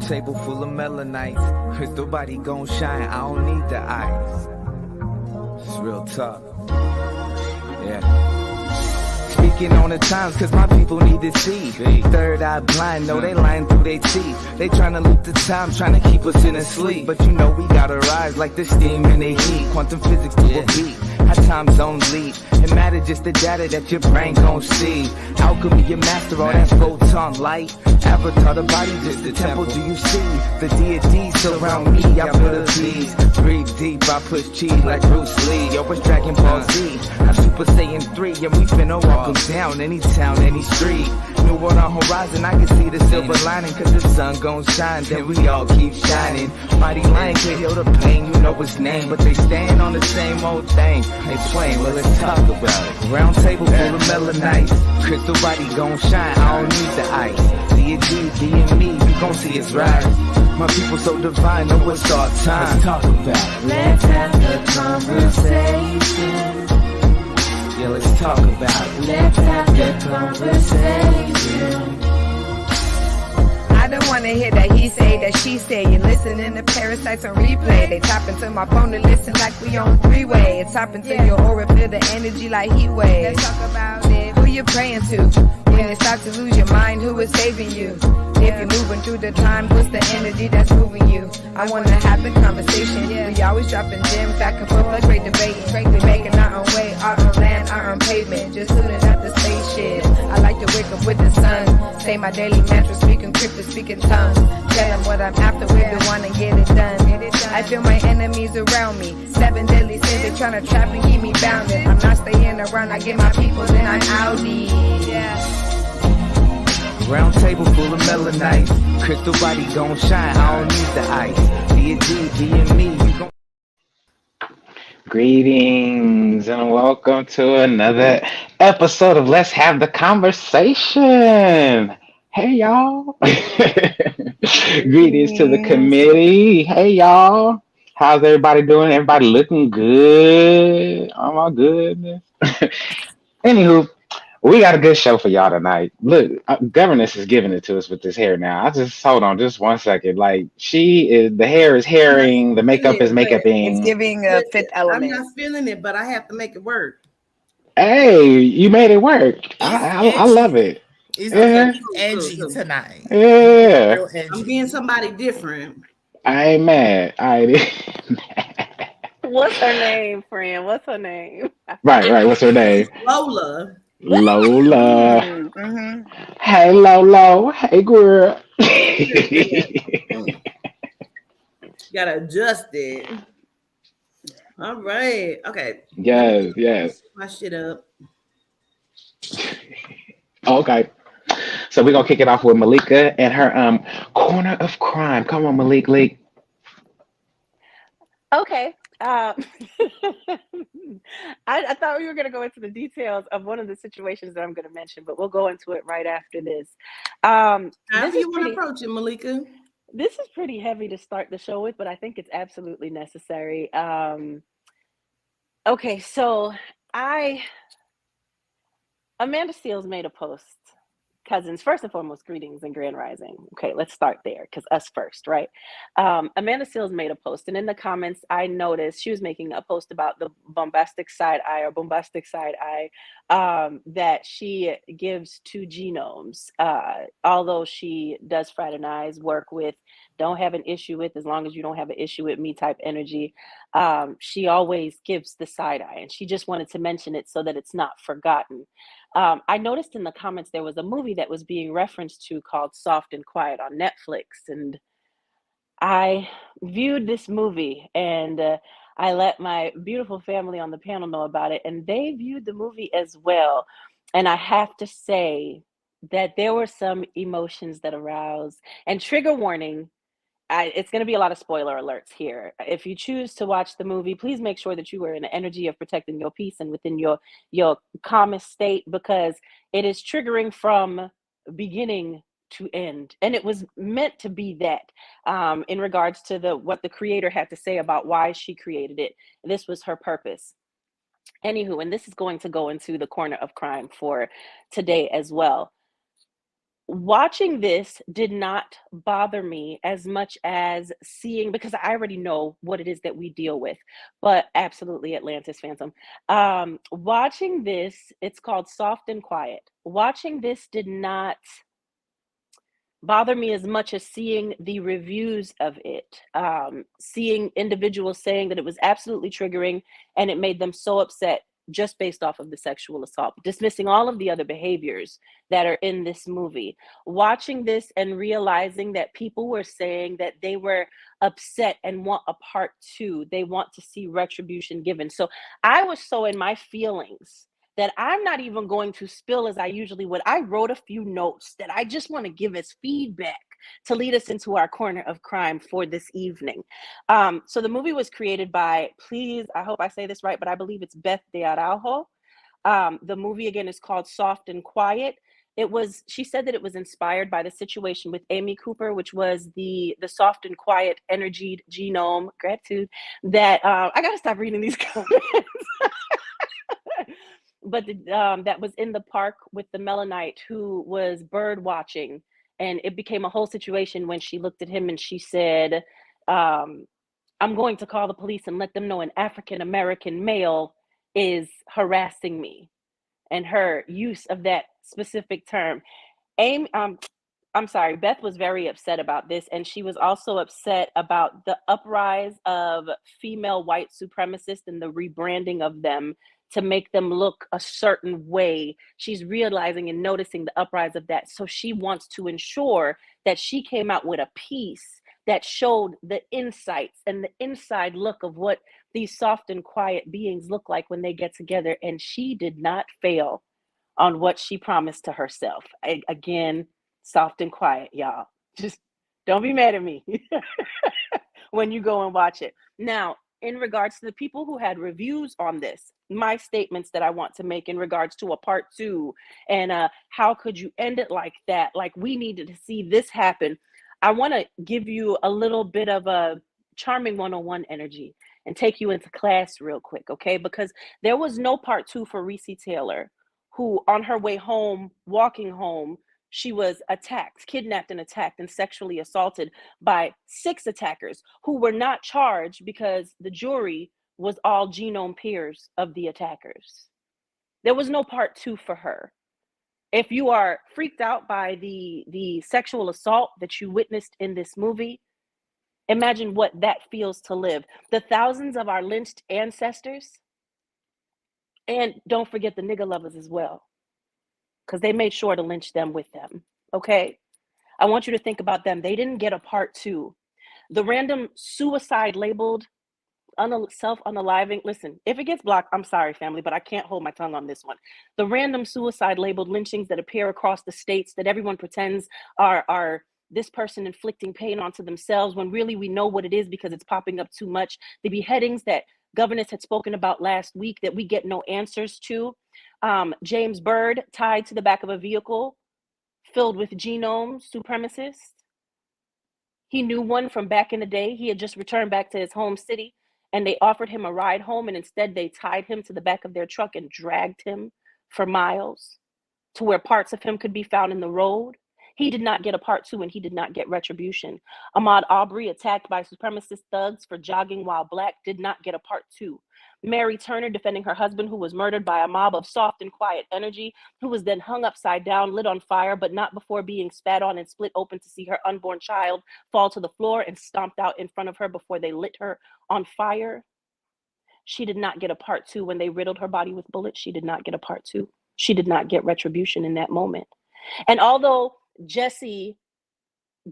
table full of melanites. Cause nobody gon' shine, I don't need the ice. It's real tough. Yeah. Speaking on the times, cause my people need to see. Third eye blind, no, they lying through their teeth. They tryna loot the time, tryna keep us in a sleep. But you know we gotta rise like the steam in the heat. Quantum physics to a beat, how time zones lead. It matter just the data that your brain gon' see. Alchemy, you master all that photon light. Avatar, the body just the temple, do you see? The deity surround me, I feel the peace. Breathe deep, I push chi like Bruce Lee. Yo, it's Dragon Ball Z, I'm Super Saiyan 3. And we finna walk them down, any town, any street. New world on horizon, I can see the silver lining. Cause the sun gon' shine, then we all keep shining. Mighty Lion can heal the pain, you know his name. But they stand on the same old thing. They playing, well let's talk about it. Round table full of melanites. Crystal body gon' shine, I don't need the ice. D and me, you gon' see it's rise. My people so divine, know it's our time. Let's talk about it. Let's have the conversation. Yeah, let's talk about it. Let's have the conversation. I don't wanna hear that he say, that she say. You listening to parasites on replay. They tap into my phone to listen like we on three-way. It's tap into your aura, feel the energy like heat waves. Let's talk about it. Who you praying to? When it starts to lose your mind, who is saving you? If you're moving through the time, what's the energy that's moving you? I wanna have the conversation. We always dropping gems back and forth like great debating. We making our own way, our own land, our own pavement. Just tuning up the spaceship. I like to wake up with the sun. Say my daily mantra, speaking cryptic, speaking tongues. Tell them what I'm after, we the one and get it done. I feel my enemies around me. 7 deadly sins, they tryna trap and keep me bounded. I'm not staying around, I get my people, then I'm outie. Yeah. Round table full of melanites. Crystal body gon' shine, I don't need the ice. D and me, you gon'. Greetings and welcome to another episode of Let's Have the Conversation. Hey y'all. Greetings to the committee. Hey y'all. How's everybody doing? Everybody looking good? Oh my goodness. Anywho, we got a good show for y'all tonight. Look, Governess is giving it to us with this hair now. I just hold on just 1 second. Like the hair is hairing, the makeup is makeuping. It's giving a fifth element. I'm not feeling it, but I have to make it work. Hey, you made it work. I love it. It's edgy tonight. Yeah. Real edgy. I'm being somebody different. I ain't mad. What's her name, friend? What's her name? Right. What's her name? Lola. Mm-hmm. Hey, Lolo. Hey, girl. Gotta adjust it. All right. Okay. Yes. My shit up. Okay. So we're gonna kick it off with Malika and her corner of crime. Come on, Malik. Okay. I thought we were going to go into the details of one of the situations that I'm going to mention, but we'll go into it right after this. However you want to approach it, Malika. This is pretty heavy to start the show with, but I think it's absolutely necessary. Okay, so Amanda Seales made a post. Cousins, first and foremost, greetings and grand rising. Okay, let's start there because us first, right? Amanda Seales made a post, and in the comments, I noticed she was making a post about the bombastic side eye that she gives to genomes. Although she does fraternize, work with, don't have an issue with, as long as you don't have an issue with me type energy. She always gives the side eye, and she just wanted to mention it so that it's not forgotten. I noticed in the comments there was a movie that was being referenced to called Soft and Quiet on Netflix, and I viewed this movie, and I let my beautiful family on the panel know about it, and they viewed the movie as well. And I have to say that there were some emotions that aroused, and trigger warning, it's going to be a lot of spoiler alerts here. If you choose to watch the movie, please make sure that you are in the energy of protecting your peace and within your calmest state, because it is triggering from beginning to end, and it was meant to be that. In regards to what the creator had to say about why she created it, this was her purpose. Anywho, and this is going to go into the corner of crime for today as well. watching this did not bother me as much as seeing, because I already know what it is that we deal with, but absolutely Atlantis Phantom. Watching this, it's called Soft and Quiet. Watching this did not bother me as much as seeing the reviews of it, seeing individuals saying that it was absolutely triggering and it made them so upset just based off of the sexual assault, dismissing all of the other behaviors that are in this movie. Watching this and realizing that people were saying that they were upset and want a part 2. They want to see retribution given. So I was so in my feelings that I'm not even going to spill as I usually would. I wrote a few notes that I just want to give as feedback to lead us into our corner of crime for this evening. So the movie was created by, please, I hope I say this right, but I believe it's Beth de Araujo. The movie, again, is called Soft and Quiet. She said that it was inspired by the situation with Amy Cooper, which was the soft and quiet energy genome, gratitude, that, I gotta stop reading these comments. But that was in the park with the Melanite who was bird watching, and it became a whole situation when she looked at him and she said, I'm going to call the police and let them know an African American male is harassing me, and her use of that specific term. I'm sorry, Beth was very upset about this, and she was also upset about the uprise of female white supremacists and the rebranding of them to make them look a certain way. She's realizing and noticing the uprise of that. So she wants to ensure that she came out with a piece that showed the insights and the inside look of what these soft and quiet beings look like when they get together. And she did not fail on what she promised to herself. Again, soft and quiet, y'all. Just don't be mad at me when you go and watch it. Now, in regards to the people who had reviews on this, my statements that I want to make in regards to a part 2 and how could you end it like that? Like, we needed to see this happen. I want to give you a little bit of a Charming 101 energy and take you into class real quick, okay? Because there was no part 2 for Reese Taylor, who on her way home, walking home, she was attacked, kidnapped and attacked and sexually assaulted by 6 attackers who were not charged because the jury was all genome peers of the attackers. There was no part 2 for her. If you are freaked out by the sexual assault that you witnessed in this movie, imagine what that feels to live. The thousands of our lynched ancestors, and don't forget the nigger lovers as well, because they made sure to lynch them with them, okay? I want you to think about them. They didn't get a part 2. The random suicide labeled self-unaliving, listen, if it gets blocked, I'm sorry, family, but I can't hold my tongue on this one. The random suicide labeled lynchings that appear across the states that everyone pretends are this person inflicting pain onto themselves when really we know what it is because it's popping up too much. The beheadings that governors had spoken about last week that we get no answers to. James Byrd tied to the back of a vehicle filled with genome supremacists. He knew one from back in the day. He had just returned back to his home city, and they offered him a ride home, and instead they tied him to the back of their truck and dragged him for miles to where parts of him could be found in the road. He did not get a part 2, and he did not get retribution. Ahmaud Arbery, attacked by supremacist thugs for jogging while black, did not get a part 2. Mary Turner, defending her husband who was murdered by a mob of soft and quiet energy, who was then hung upside down, lit on fire, but not before being spat on and split open to see her unborn child fall to the floor and stomped out in front of her before they lit her on fire. She did not get a part 2 when they riddled her body with bullets. She did not get a part 2. She did not get retribution in that moment. And although Jesse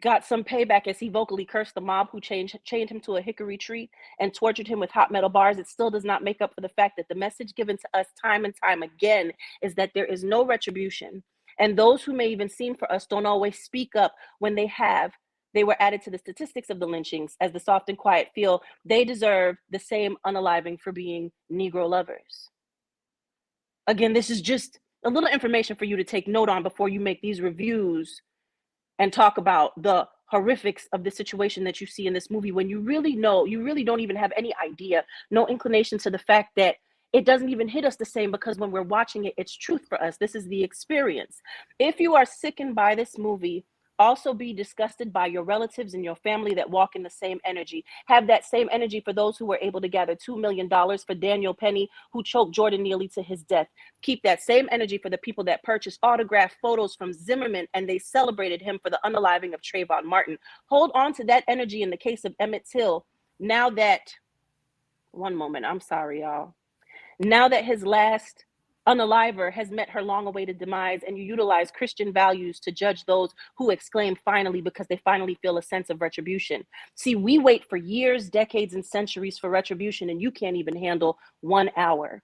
got some payback as he vocally cursed the mob who chained him to a hickory tree and tortured him with hot metal bars, it still does not make up for the fact that the message given to us time and time again is that there is no retribution. And those who may even seem for us don't always speak up when they were added to the statistics of the lynchings as the soft and quiet feel they deserve the same unaliving for being Negro lovers. Again, this is just a little information for you to take note on before you make these reviews and talk about the horrifics of the situation that you see in this movie when you really don't even have any idea, no inclination to the fact that it doesn't even hit us the same, because when we're watching it, it's truth for us. This is the experience. If you are sickened by this movie, also be disgusted by your relatives and your family that walk in the same energy. Have that same energy for those who were able to gather $2 million for Daniel Penny, who choked Jordan Neely to his death. Keep that same energy for the people that purchased autographed photos from Zimmerman and they celebrated him for the unaliving of Trayvon Martin. Hold on to that energy in the case of Emmett Till. Now that, one moment, I'm sorry, y'all. Now that his last unaliver has met her long-awaited demise, and you utilize Christian values to judge those who exclaim finally, because they finally feel a sense of retribution. See, we wait for years, decades, and centuries for retribution, and you can't even handle 1 hour.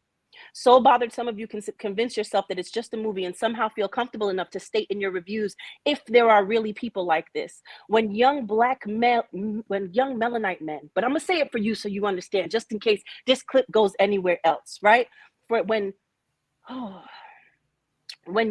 So bothered some of you can convince yourself that it's just a movie and somehow feel comfortable enough to state in your reviews if there are really people like this. When young Melanite men, but I'm gonna say it for you so you understand, just in case this clip goes anywhere else, right? When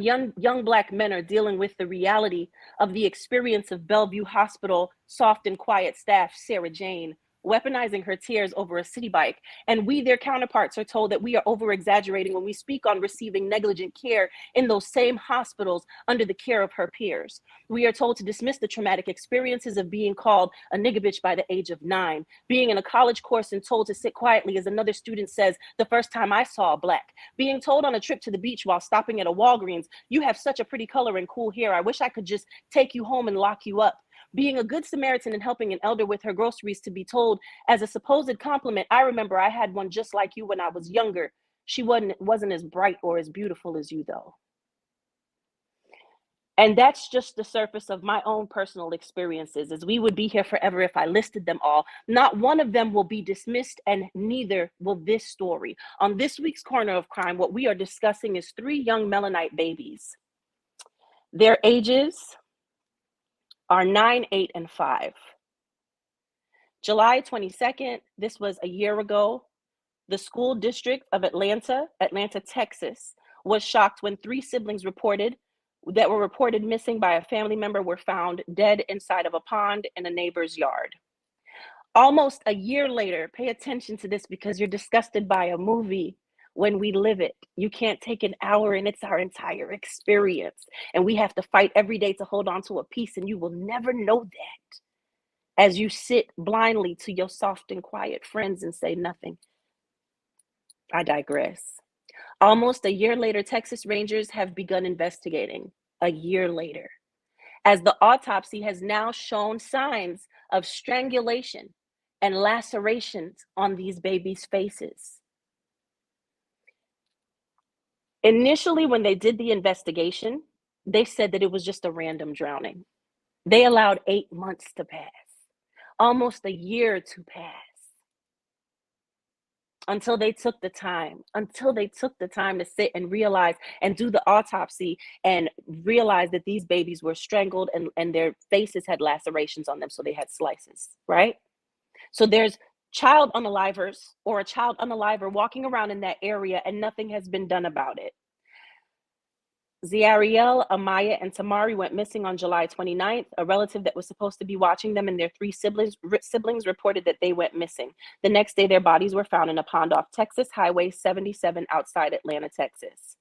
young Black men are dealing with the reality of the experience of Bellevue Hospital soft and quiet staff Sarah Jane weaponizing her tears over a city bike, and we, their counterparts, are told that we are over-exaggerating when we speak on receiving negligent care in those same hospitals under the care of her peers. We are told to dismiss the traumatic experiences of being called a nigga bitch by the age of 9, being in a college course and told to sit quietly as another student says, the first time I saw a Black, being told on a trip to the beach while stopping at a Walgreens, you have such a pretty color and cool hair, I wish I could just take you home and lock you up. Being a good Samaritan and helping an elder with her groceries to be told as a supposed compliment, I remember I had one just like you when I was younger. She wasn't as bright or as beautiful as you, though. And that's just the surface of my own personal experiences, as we would be here forever if I listed them all. Not one of them will be dismissed, and neither will this story. On this week's Corner of Crime, what we are discussing is 3 young Melanite babies. Their ages are 9, 8, and 5. July 22nd, this was a year ago, the school district of Atlanta, Texas, was shocked when 3 siblings were reported missing by a family member were found dead inside of a pond in a neighbor's yard. Almost a year later, pay attention to this because you're disgusted by a movie when we live it. You can't take an hour and it's our entire experience. And we have to fight every day to hold on to a piece, and you will never know that as you sit blindly to your soft and quiet friends and say nothing. I digress. Almost a year later, Texas Rangers have begun investigating. A year later, as the autopsy has now shown signs of strangulation and lacerations on these babies' faces. Initially, when they did the investigation, they said that it was just a random drowning. They allowed 8 months to pass, almost a year to pass, until they took the time to sit and realize and do the autopsy and realize that these babies were strangled and their faces had lacerations on them, so they had slices, right? So there's child unalivers or a child unaliver walking around in that area and nothing has been done about it. Ziariel, Amaya, and Tamari went missing on July 29th. A relative that was supposed to be watching them and their 3 siblings reported that they went missing. The next day, their bodies were found in a pond off Texas Highway 77 outside Atlanta, Texas.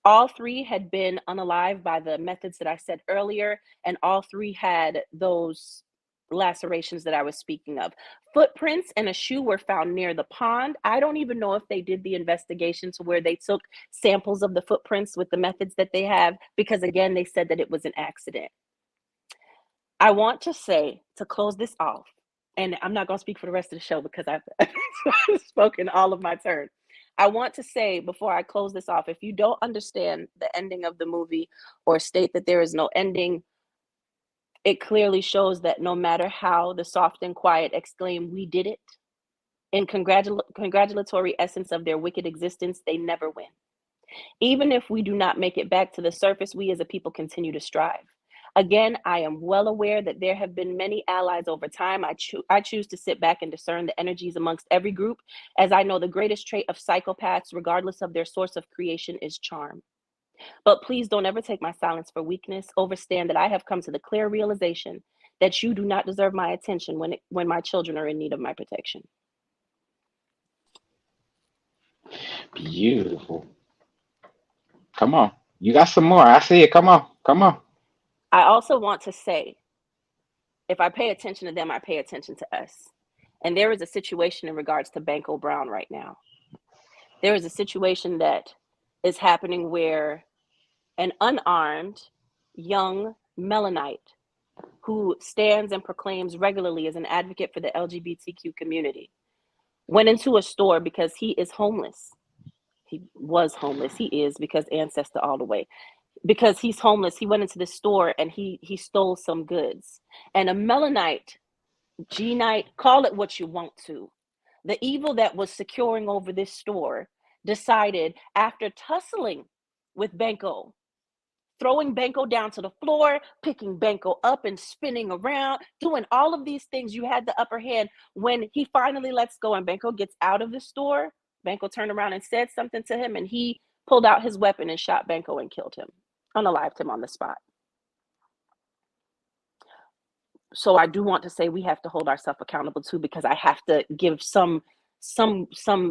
All 3 had been unalived by the methods that I said earlier, and all 3 had those lacerations that I was speaking of. Footprints and a shoe were found near the pond. I don't even know if they did the investigation to where they took samples of the footprints with the methods that they have, because again, they said that it was an accident. I want to say, to close this off, and I'm not going to speak for the rest of the show because I've spoken all of my turn. I want to say before I close this off, if you don't understand the ending of the movie or state that there is no ending, it clearly shows that no matter how the soft and quiet exclaim, "We did it," in congratulatory essence of their wicked existence, they never win. Even if we do not make it back to the surface, we as a people continue to strive. Again, I am well aware that there have been many allies over time. I choose to sit back and discern the energies amongst every group, as I know the greatest trait of psychopaths, regardless of their source of creation, is charm. But please don't ever take my silence for weakness. Understand that I have come to the clear realization that you do not deserve my attention when my children are in need of my protection. Beautiful. Come on. You got some more. I see it. Come on. Come on. I also want to say, if I pay attention to them, I pay attention to us. And there is a situation in regards to Banko Brown right now. There is a situation that is happening where an unarmed young Melanite who stands and proclaims regularly as an advocate for the LGBTQ community went into a store because he is homeless. He was homeless. He is, because ancestor all the way. Because he's homeless, he went into the store and he stole some goods. And a Melanite, G-Night, call it what you want to, the evil that was securing over this store decided, after tussling with Banko, throwing Banko down to the floor, picking Banko up and spinning around, doing all of these things, you had the upper hand. When he finally lets go and Banko gets out of the store, Banko turned around and said something to him, and he pulled out his weapon and shot Banko and killed him, unalived him on the spot. So I do want to say we have to hold ourselves accountable too, because I have to give some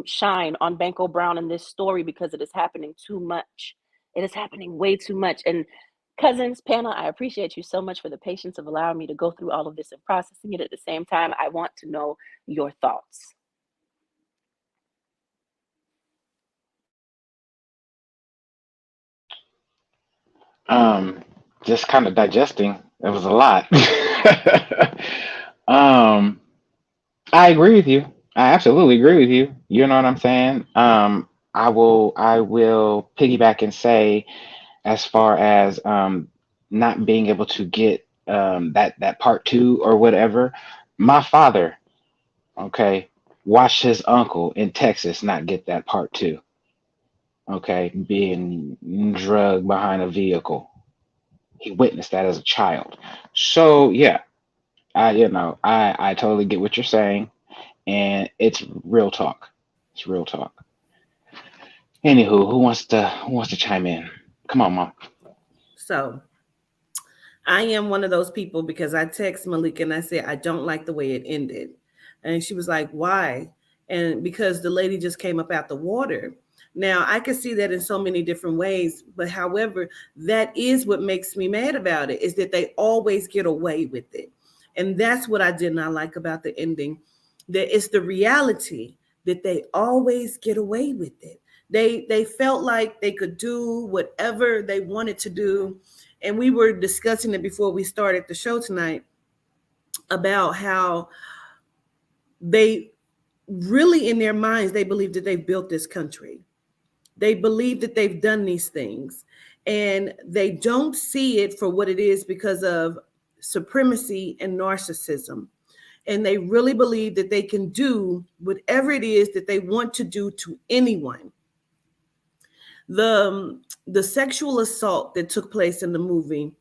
shine on Banko Brown in this story, because it is happening too much. It is happening way too much. And cousins, panel, I appreciate you so much for the patience of allowing me to go through all of this and processing it. At the same time, I want to know your thoughts. Just kind of digesting. It was a lot. I agree with you. I absolutely agree with you. You know what I'm saying? I will piggyback and say, as far as not being able to get that part two or whatever, my father, okay, watched his uncle in Texas not get that part two. Okay, being drugged behind a vehicle. He witnessed that as a child. So yeah, I totally get what you're saying, and it's real talk. It's real talk. Anywho, who wants to chime in? Come on, Mom. So I am one of those people, because I text Malika and I said, I don't like the way it ended. And she was like, why? And because the lady just came up out the water. Now, I can see that in so many different ways, but however, that is what makes me mad about it, is that they always get away with it. And that's what I did not like about the ending, that it's the reality that they always get away with it. They felt like they could do whatever they wanted to do. And we were discussing it before we started the show tonight about how they really, in their minds, they believe that they've built this country. They believe that they've done these things, and they don't see it for what it is because of supremacy and narcissism. And they really believe that they can do whatever it is that they want to do to anyone. The sexual assault that took place in the movie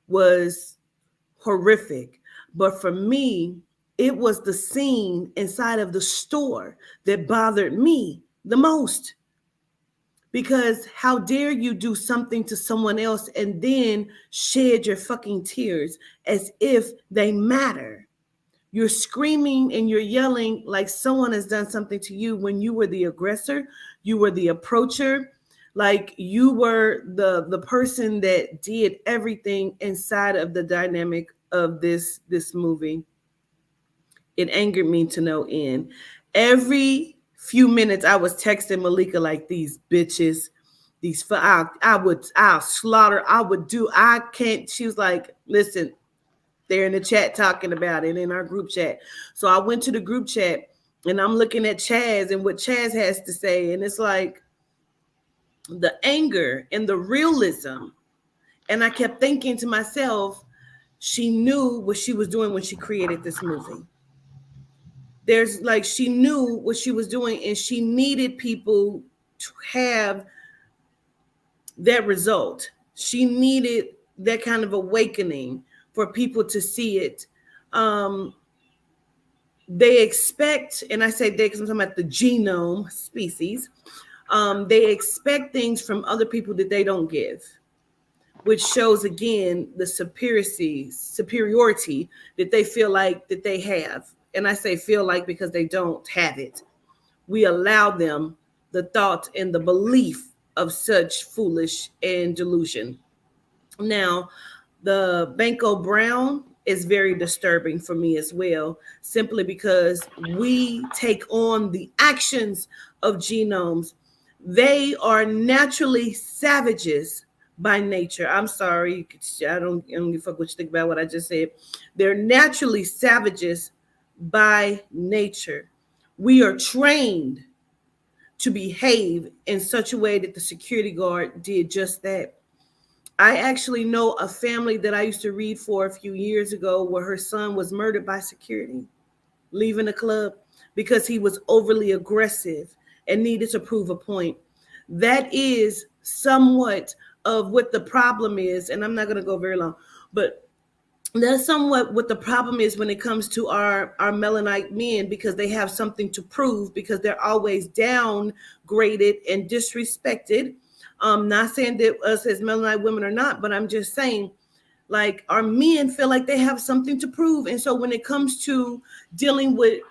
was horrific. But for me, it was the scene inside of the store that bothered me the most. Because how dare you do something to someone else and then shed your fucking tears as if they matter? You're screaming and you're yelling like someone has done something to you when you were the aggressor, you were the approacher, like you were the person that did everything inside of the dynamic of this movie. It angered me to no end. Every few minutes I was texting Malika like, these bitches, I'll slaughter, I can't. She was like, listen, they're in the chat talking about it in our group chat. So I went to the group chat and I'm looking at Chaz and what Chaz has to say. And it's like the anger and the realism. And I kept thinking to myself, she knew what she was doing when she created this movie. There's like, she knew what she was doing and she needed people to have that result. She needed that kind of awakening for people to see it. They expect, and I say they because I'm talking about the genome species, they expect things from other people that they don't give, which shows again the superiority that they feel like that they have. And I say feel like because they don't have it. We allow them the thought and the belief of such foolish and delusion. Now, the Banco Brown is very disturbing for me as well, simply because we take on the actions of genomes. They are naturally savages by nature. I'm sorry, I don't give a fuck what you think about what I just said. They're naturally savages by nature. We are trained to behave in such a way that the security guard did just that. I actually know a family that I used to read for a few years ago where her son was murdered by security, leaving the club because he was overly aggressive and needed to prove a point. That is somewhat of what the problem is, and I'm not going to go very long, but that's somewhat what the problem is when it comes to our Melanite men, because they have something to prove, because they're always downgraded and disrespected. Not saying that us as Melanite women are not, but I'm just saying, like, our men feel like they have something to prove. And so when it comes to dealing with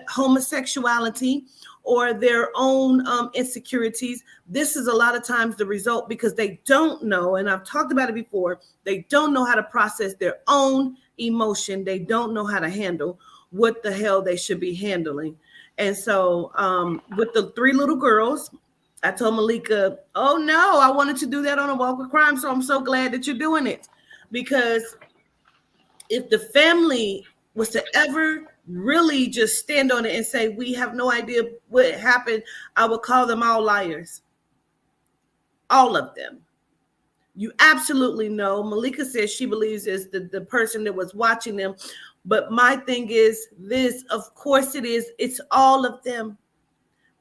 homosexuality or their own insecurities, this is a lot of times the result, because they don't know, and I've talked about it before, they don't know how to process their own emotion. They don't know how to handle what the hell they should be handling. And so with the 3 little girls, I told Malika, oh no, I wanted to do that on a walk with crime. So I'm so glad that you're doing it, because if the family was to ever really just stand on it and say, we have no idea what happened, I would call them all liars. All of them. You absolutely know. Malika says she believes it's the person that was watching them. But my thing is this, of course it is. It's all of them.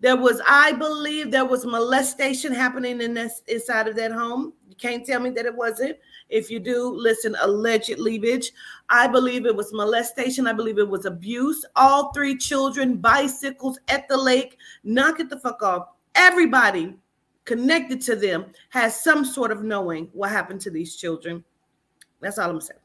I believe there was molestation happening inside of that home. You can't tell me that it wasn't. If you do, listen, allegedly, bitch. I believe it was molestation. I believe it was abuse. All 3 children, bicycles at the lake. Knock it the fuck off. Everybody connected to them has some sort of knowing what happened to these children. That's all I'm saying.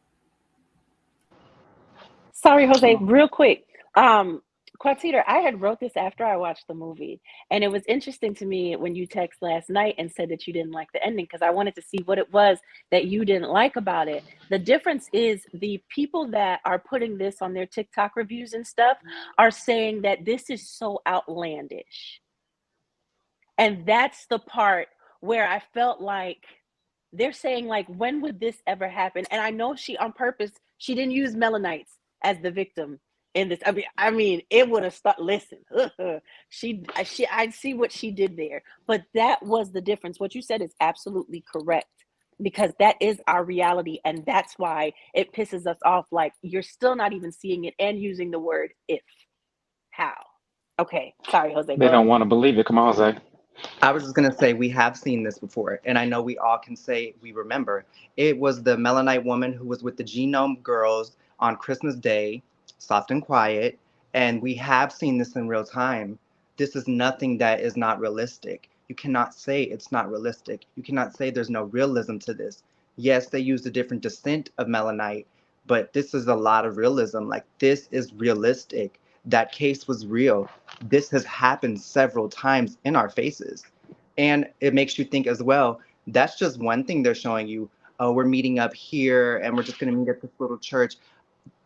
Sorry, Jose, real quick. Quatita, I had wrote this after I watched the movie, and it was interesting to me when you text last night and said that you didn't like the ending, because I wanted to see what it was that you didn't like about it. The difference is the people that are putting this on their TikTok reviews and stuff are saying that this is so outlandish. And that's the part where I felt like they're saying, like, when would this ever happen? And I know she on purpose, she didn't use Melanites as the victim in this. I mean, it would have started. Listen, I see what she did there, but that was the difference. What you said is absolutely correct, because that is our reality, and that's why it pisses us off. Like, you're still not even seeing it and using the word if. How? Okay, sorry, Jose. They don't want to believe it. Come on, Jose. I was just going to say, we have seen this before, and I know we all can say we remember. It was the Melanite woman who was with the Genome Girls on Christmas Day, Soft and Quiet, and we have seen this in real time. This is nothing that is not realistic. You cannot say it's not realistic. You cannot say there's no realism to this. Yes, they used a different descent of Melanite, but this is a lot of realism. Like, this is realistic. That case was real. This has happened several times in our faces. And it makes you think as well, that's just one thing they're showing you. Oh, we're meeting up here and we're just going to meet at this little church.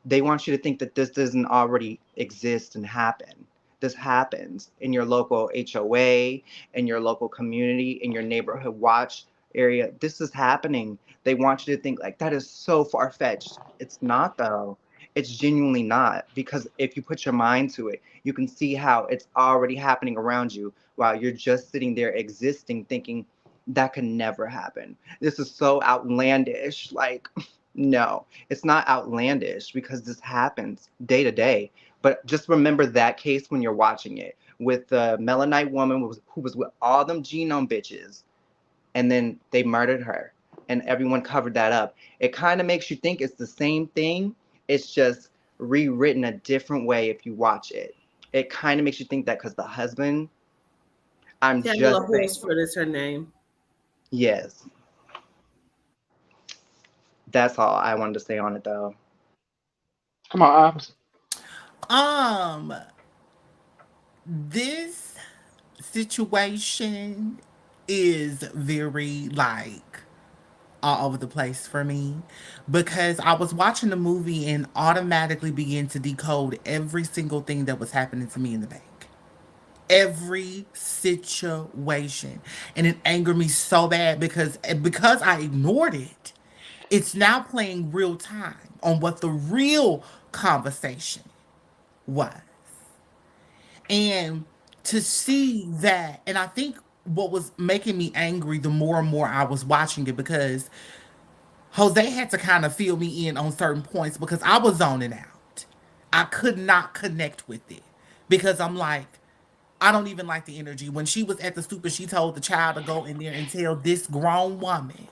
They want you to think that this doesn't already exist and happen. This happens in your local HOA, in your local community, in your neighborhood watch area. This is happening. They want you to think like that is so far-fetched. It's not, though. It's genuinely not, because if you put your mind to it, you can see how it's already happening around you while you're just sitting there existing, thinking that could never happen. This is so outlandish. Like, no, it's not outlandish, because this happens day to day. But just remember that case when you're watching it with the Melanite woman who was with all them genome bitches, and then they murdered her and everyone covered that up. It kind of makes you think it's the same thing. It's just rewritten a different way if you watch it. It kind of makes you think that because the husband, Daniela Horsford is her name. Yes. That's all I wanted to say on it, though. Come on, Ops. This situation is very like all over the place for me because I was watching the movie and automatically began to decode every single thing that was happening to me in the bank. Every situation. And it angered me so bad because I ignored it. It's now playing real time on what the real conversation was. And to see that, and I think what was making me angry the more and more I was watching it, because Jose had to kind of fill me in on certain points because I was zoning out. I could not connect with it because I'm like, I don't even like the energy. When she was at the stoop and she told the child to go in there and tell this grown woman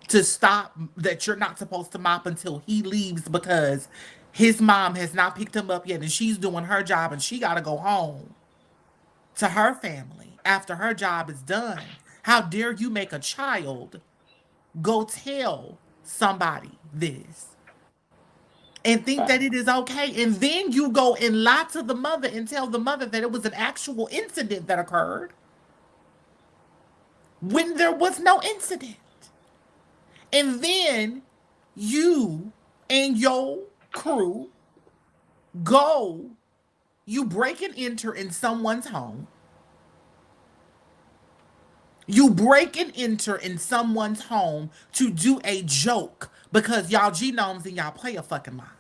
to stop, that you're not supposed to mop until he leaves because his mom has not picked him up yet and she's doing her job and she got to go home to her family after her job is done. How dare you make a child go tell somebody this and think that it is okay, and then you go and lie to the mother and tell the mother that it was an actual incident that occurred when there was no incident. And then you and your crew you break and enter in someone's home. You break and enter in someone's home to do a joke because y'all genomes and y'all play a fucking mind.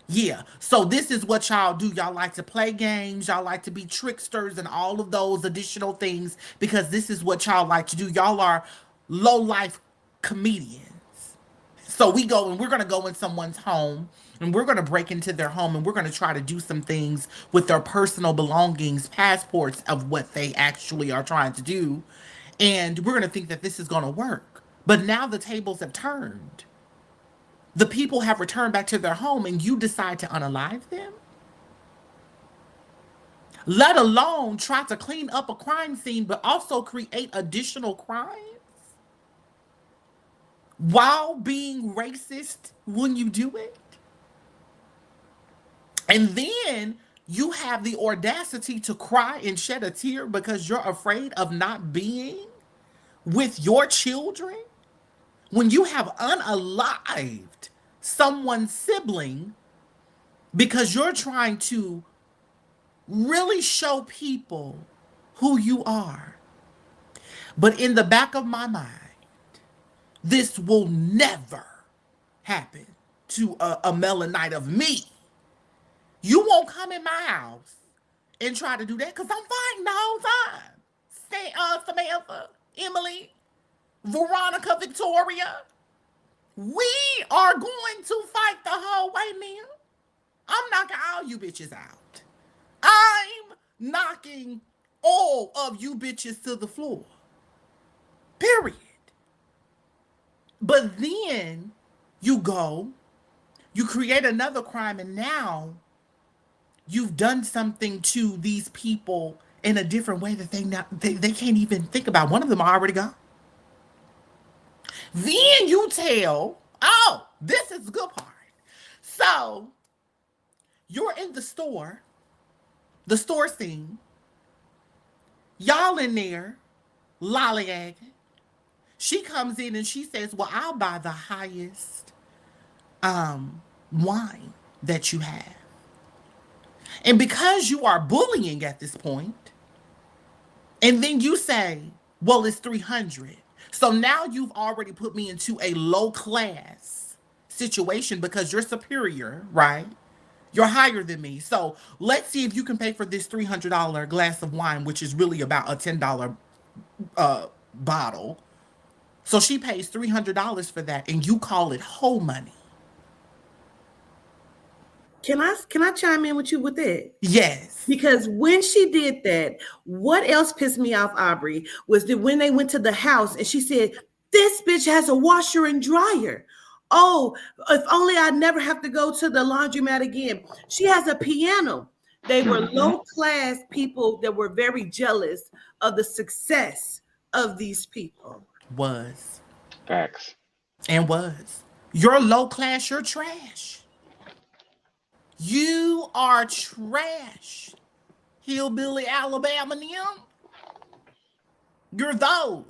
Yeah, so this is what y'all do. Y'all like to play games. Y'all like to be tricksters and all of those additional things because this is what y'all like to do. Y'all are low-life comedians. So we go and we're going to go in someone's home and we're going to break into their home and we're going to try to do some things with their personal belongings, passports of what they actually are trying to do. And we're going to think that this is going to work. But now the tables have turned. The people have returned back to their home and you decide to unalive them? Let alone try to clean up a crime scene, but also create additional crimes? While being racist when you do it? And then you have the audacity to cry and shed a tear because you're afraid of not being with your children? When you have unalived someone's sibling because you're trying to really show people who you are. But in the back of my mind, this will never happen to a Melanite of me. You won't come in my house and try to do that because I'm fighting the whole time. Samantha, Emily, Veronica, Victoria, we are going to fight the whole way, man. I'm knocking all you bitches out. I'm knocking all of you bitches to the floor. Period. But then you go, you create another crime, and now you've done something to these people in a different way that they can't even think about. One of them already gone. Then you tell, oh, this is the good part. So you're in the store scene. Y'all in there lollygagging. She comes in and she says, well, I'll buy the highest wine that you have. And because you are bullying at this point, and then you say, well, it's 300. So now you've already put me into a low class situation because you're superior, right? You're higher than me. So let's see if you can pay for this $300 glass of wine, which is really about a $10 bottle. So she pays $300 for that, and you call it whole money. Can I chime in with you with that? Yes. Because when she did that, what else pissed me off, Aubrey, was that when they went to the house and she said, this bitch has a washer and dryer. Oh, if only I'd never have to go to the laundromat again. She has a piano. They were low-class people that were very jealous of the success of these people. Was. Facts. And was. You're low class, you're trash. You are trash. Hillbilly Alabama them. You're those.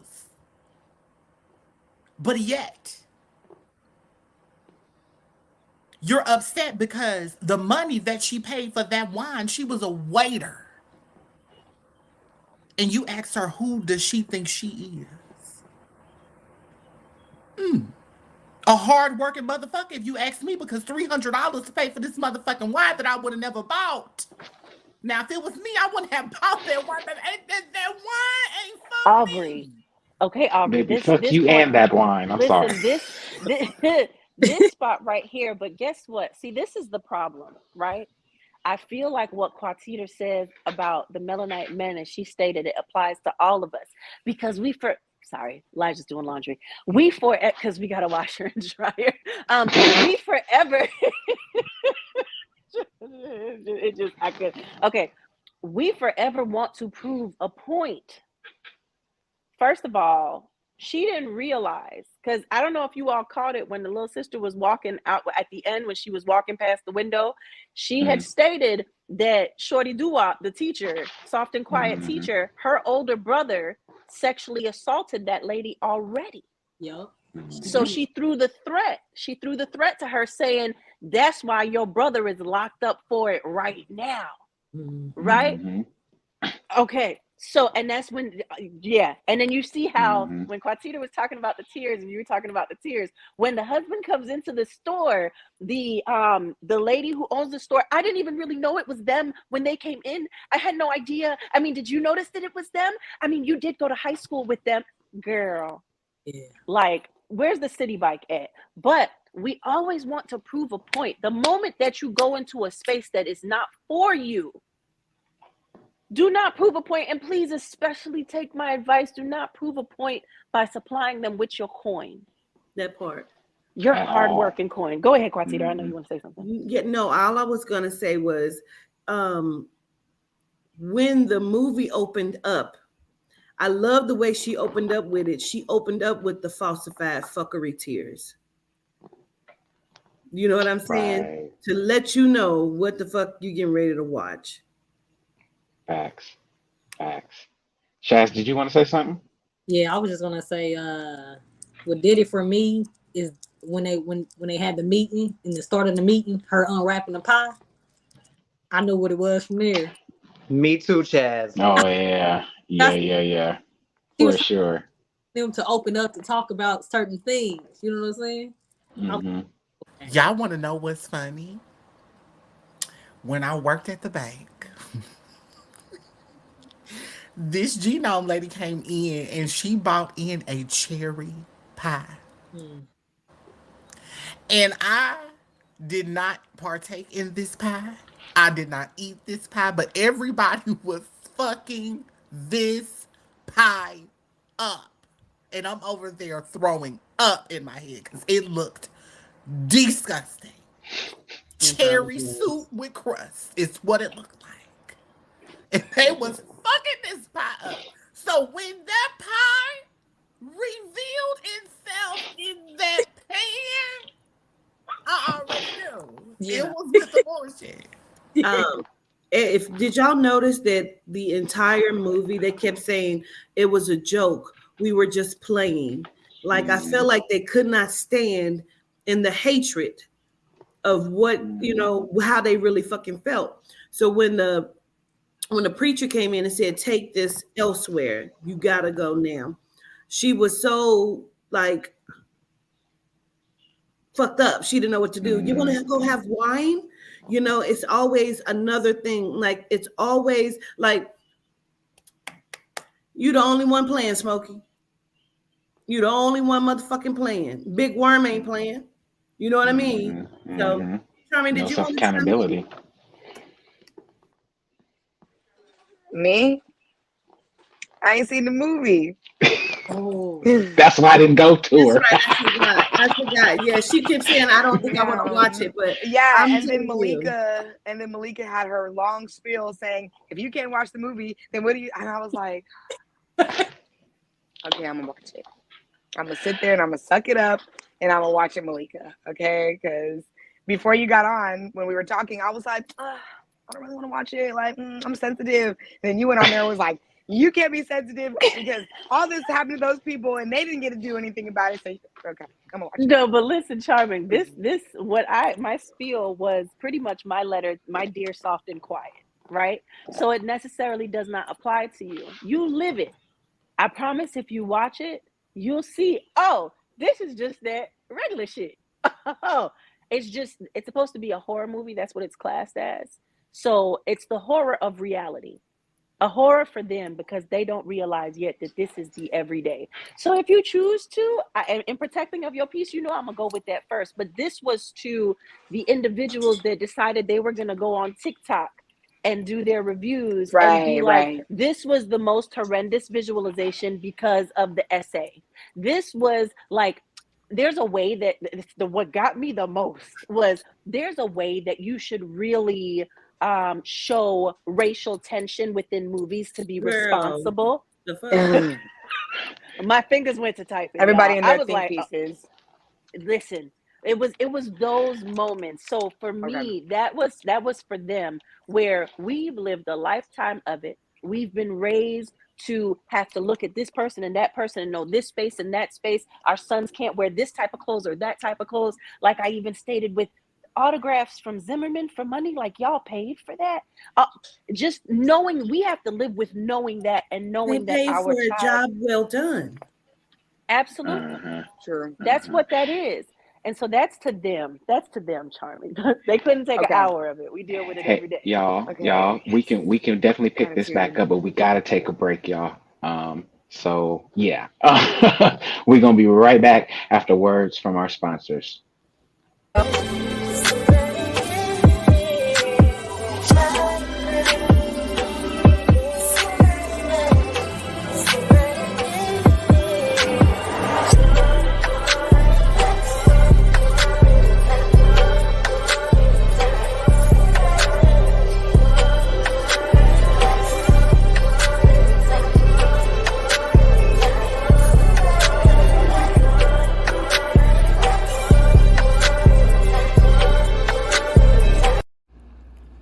But yet, you're upset because the money that she paid for that wine, she was a waiter. And you ask her, who does she think she is? A hard-working motherfucker, if you ask me, because $300 to pay for this motherfucking wine that I would have never bought. Now, if it was me, I wouldn't have bought that wine. That wine ain't for Aubrey. me. Okay, Aubrey. Baby, fuck you and that wine. I'm sorry. This spot right here. But guess what? See, this is the problem, right? I feel like what Quatita says about the Melanite men, and she stated it applies to all of us because sorry, Elijah's doing laundry. Because we got a washer and dryer. We forever. Okay. We forever want to prove a point. First of all, she didn't realize, because I don't know if you all caught it when the little sister was walking out at the end, when she was walking past the window, she had stated that Shorty Doo-Wop, the teacher, soft and quiet teacher, her older brother sexually assaulted that lady already. Yep. So she threw the threat. She threw the threat to her saying, that's why your brother is locked up for it right now. Right? Okay. So, and that's when, and then you see how when Quatita was talking about the tears and you were talking about the tears, when the husband comes into the store, the lady who owns the store, I didn't even really know it was them when they came in. I had no idea. I mean, did you notice that it was them? I mean, you did go to high school with them, girl. Yeah. Like, where's the city bike at? But we always want to prove a point. The moment that you go into a space that is not for you, do not prove a point, and please, especially take my advice, do not prove a point by supplying them with your coin. That part. Your hard-working coin. Go ahead, Quatita. I know you want to say something. Yeah, no, all I was going to say was when the movie opened up, I love the way she opened up with it. She opened up with the falsified fuckery tears. You know what I'm saying? Right. To let you know what the fuck you getting ready to watch. Facts. Shaz, did you want to say something? Yeah, I was just gonna say, what did it for me is when they had the meeting, in the start of the meeting, her unwrapping the pie. I knew what it was from there. Me too, Chaz. Oh yeah. For sure. Them to open up to talk about certain things. You know what I'm saying? Y'all want to know what's funny? When I worked at the bank, this genome lady came in and she bought in a cherry pie. And I did not partake in this pie. I did not eat this pie, but everybody was fucking this pie up. And I'm over there throwing up in my head because it looked disgusting. Cherry soup with crust is what it looked like. And they was fucking this pie up. So when that pie revealed itself in that pan, I already knew. It was with the bullshit. Did y'all notice that the entire movie they kept saying it was a joke? We were just playing. Like I felt like they could not stand in the hatred of what, how they really fucking felt. So when the preacher came in and said, take this elsewhere, you gotta go now, she was so like fucked up. She didn't know what to do. You want to go have wine? It's always another thing. Like, it's always like, you the only one playing, Smokey. You the only one motherfucking playing. Big Worm ain't playing. You know what I mean? So, Charmy, did you want to accountability? Me? I ain't seen the movie. Oh, that's why I didn't go to her. Right. I forgot. Yeah, she kept saying, I don't think I want to watch it, but yeah. And then Malika had her long spiel saying, if you can't watch the movie, then what do you? And I was like, okay, I'm gonna watch it. I'm gonna sit there and I'm gonna suck it up and I'm gonna watch it, Malika. Okay, because before you got on, when we were talking, I was like, I don't really want to watch it. Like, I'm sensitive. Then you went on there and was like, you can't be sensitive because all this happened to those people and they didn't get to do anything about it. So, okay, come on, watch it. No, but listen, Charming, my spiel was pretty much my letter, my dear soft and quiet, right? So it necessarily does not apply to you. You live it. I promise if you watch it, you'll see, oh, this is just that regular shit. Oh, it's supposed to be a horror movie. That's what it's classed as. So it's the horror of reality. A horror for them because they don't realize yet that this is the everyday. So if you choose to, in protecting of your peace, I'm gonna go with that first. But this was to the individuals that decided they were gonna go on TikTok and do their reviews and be like, this was the most horrendous visualization because of the essay. This was like, there's a way that what got me the most was there's a way that you should really show racial tension within movies to be responsible. My fingers went to typing. Everybody in their I was think like, pieces. Listen, it was those moments. So for me, that was for them, where we've lived a lifetime of it. We've been raised to have to look at this person and that person and know this space and that space. Our sons can't wear this type of clothes or that type of clothes. Like I even stated with autographs from Zimmerman for money, like y'all paid for that. Just knowing, we have to live with knowing that and knowing They that paid our for a child, job well done. absolutely, True. that's what that is. And so that's to them. That's to them, Charming. They couldn't take an hour of it. We deal with it every day. Y'all, we can definitely pick this back up, but we gotta take a break, y'all. So yeah, we're gonna be right back after words from our sponsors.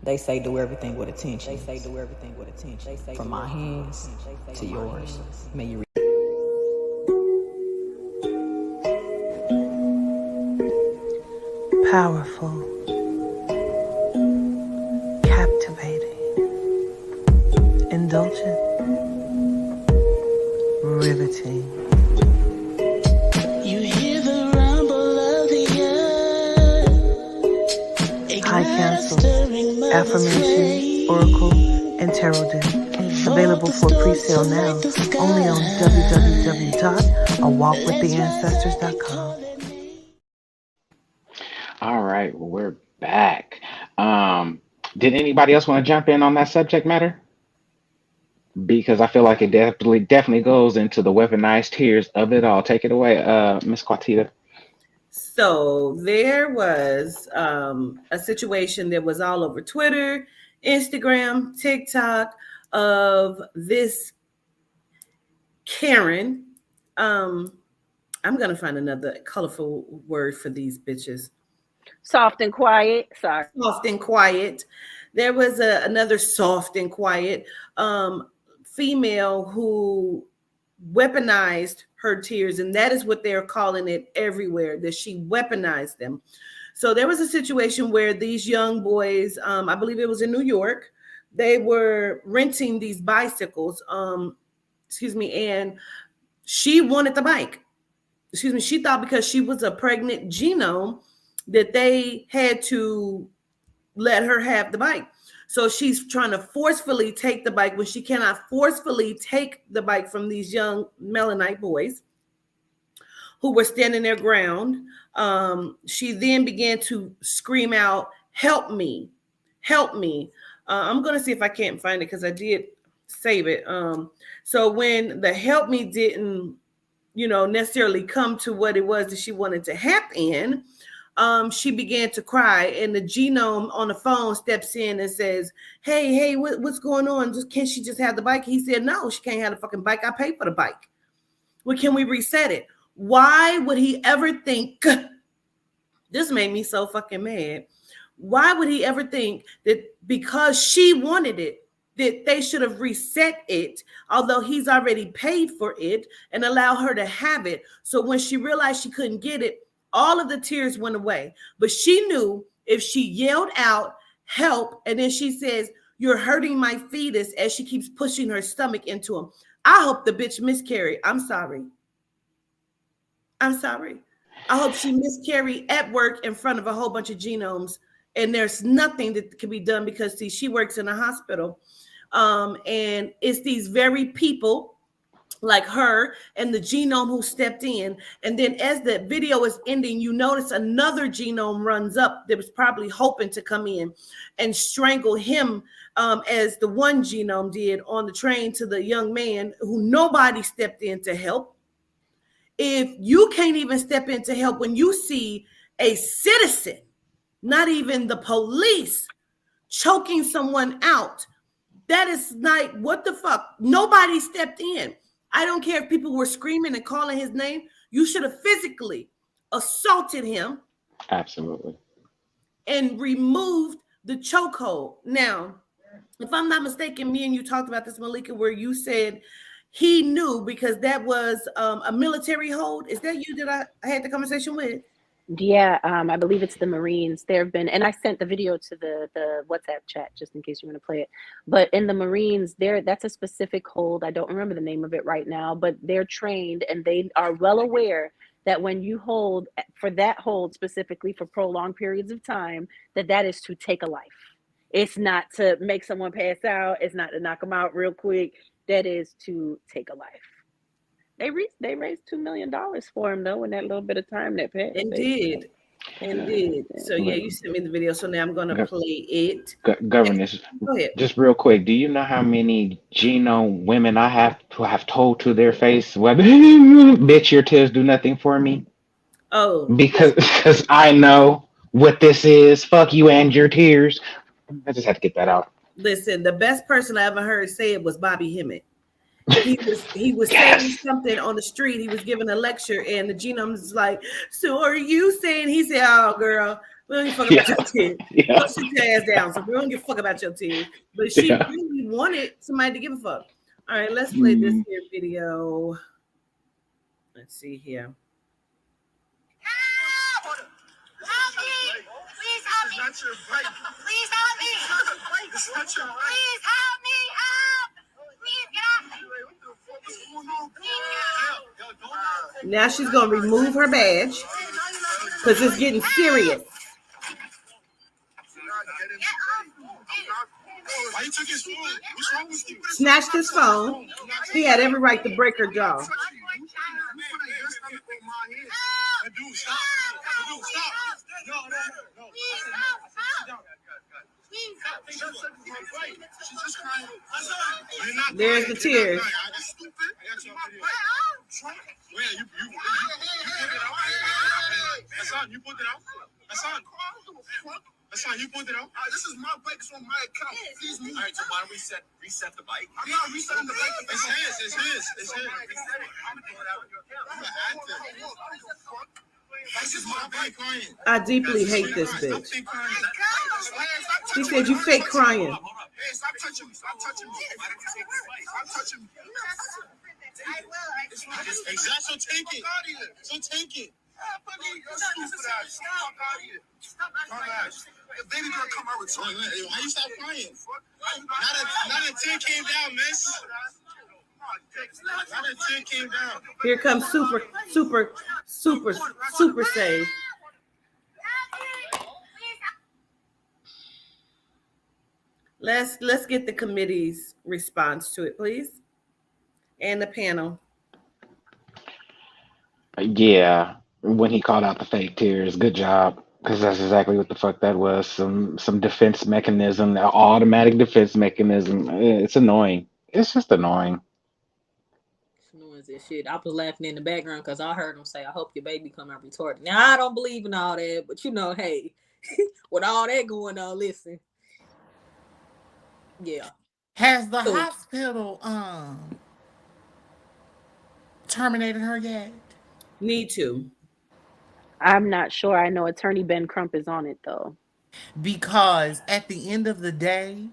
They say do everything with attention. From my hands to yours. May you Powerful, captivating, indulgent, riveting. You hear the rumble of the earth. High council, affirmation, oracle, and tarot deck. Available for pre-sale now only on www.awalkwiththeancestors.com. All right, well, we're back. Did anybody else want to jump in on that subject matter? Because I feel like it definitely goes into the weaponized tears of it all. Take it away, Miss Quatita. So there was a situation that was all over Twitter, Instagram, TikTok of this Karen. I'm gonna find another colorful word for these bitches. Soft and quiet. Sorry. Soft and quiet. There was another soft and quiet female who weaponized her tears, and that is what they're calling it everywhere, that she weaponized them. So there was a situation where these young boys, I believe it was in New York, they were renting these bicycles, and she wanted the bike. She thought because she was a pregnant genome that they had to let her have the bike. So she's trying to forcefully take the bike when she cannot forcefully take the bike from these young Melanite boys who were standing their ground. She then began to scream out, "Help me, help me." I'm going to see if I can't find it because I did save it. So when the help me didn't, necessarily come to what it was that she wanted to happen, she began to cry, and the genome on the phone steps in and says, hey, what's going on? Can't she just have the bike? He said, no, she can't have the fucking bike. I paid for the bike. Well, can we reset it? Why would he ever think? This made me so fucking mad. Why would he ever think that because she wanted it, that they should have reset it, although he's already paid for it, and allow her to have it? So when she realized she couldn't get it, all of the tears went away. But she knew if she yelled out, help, and then she says, "You're hurting my fetus," as she keeps pushing her stomach into him. I hope the bitch miscarried. I'm sorry. I'm sorry. I hope she miscarried at work in front of a whole bunch of genomes, and there's nothing that can be done because, see, she works in a hospital. And it's these very people like her and the genome who stepped in. And then as the video is ending, you notice another genome runs up that was probably hoping to come in and strangle him, as the one genome did on the train to the young man who nobody stepped in to help. If you can't even step in to help when you see a citizen, not even the police, choking someone out, that is like, what the fuck? Nobody stepped in. I don't care if people were screaming and calling his name. You should have physically assaulted him. Absolutely. And removed the chokehold. Now, if I'm not mistaken, me and you talked about this, Malika, where you said he knew because that was a military hold. Is that you that I had the conversation with? Yeah, I believe it's the Marines. There have been, and I sent the video to the WhatsApp chat just in case you want to play it. But in the Marines, that's a specific hold. I don't remember the name of it right now, but they're trained and they are well aware that when you hold for that hold specifically for prolonged periods of time, that is to take a life. It's not to make someone pass out. It's not to knock them out real quick. That is to take a life. They raised $2 million for him though in that little bit of time that passed. Indeed. So yeah, you sent me the video. So now I'm gonna play it. Governess, Go ahead. just real quick, do you know how many genome women I have told to their face, well, bitch, your tears do nothing for me? Oh, because I know what this is. Fuck you and your tears. I just had to get that out. listen, the best person I ever heard say it was Bobby Hemmett. He was saying something on the street. He was giving a lecture, and the genome's like, "So are you saying?" He said, "Oh, girl, we don't give a fuck about your tears. Go sit your ass down. So we don't give a fuck about your tears." But she really wanted somebody to give a fuck. All right, let's play this here video. Let's see here. Please help me! Please help me! Help! Please get off me! Now she's gonna remove her badge because it's getting serious. Snatched his phone. He had every right to break her jaw. There's the tears. You put it out. Hassan, you put it out. This is my bike. It's on my account. Please move. All right, so why don't we reset the bike? I'm not resetting the bike. It's his. This is my bike, client. I deeply hate this bitch. She said you fake crying. Hey, stop touching me. Stop touching me. Stop touching me. I will. Exactly. So take it. If baby girl come out with why you stop crying? Not a 10 came down, miss. Not a 10 came down. Here comes super save. Let's get the committee's response to it, please, and the panel. Yeah, when he called out the fake tears, good job, because that's exactly what the fuck that was. Some defense mechanism, an automatic defense mechanism. It's annoying. It's just annoying. It's annoying as shit. I was laughing in the background because I heard him say, "I hope your baby come out retarded." Now I don't believe in all that, but hey, with all that going on, listen. Yeah. Has the hospital terminated her yet? Need to. I'm not sure. I know Attorney Ben Crump is on it though. Because at the end of the day,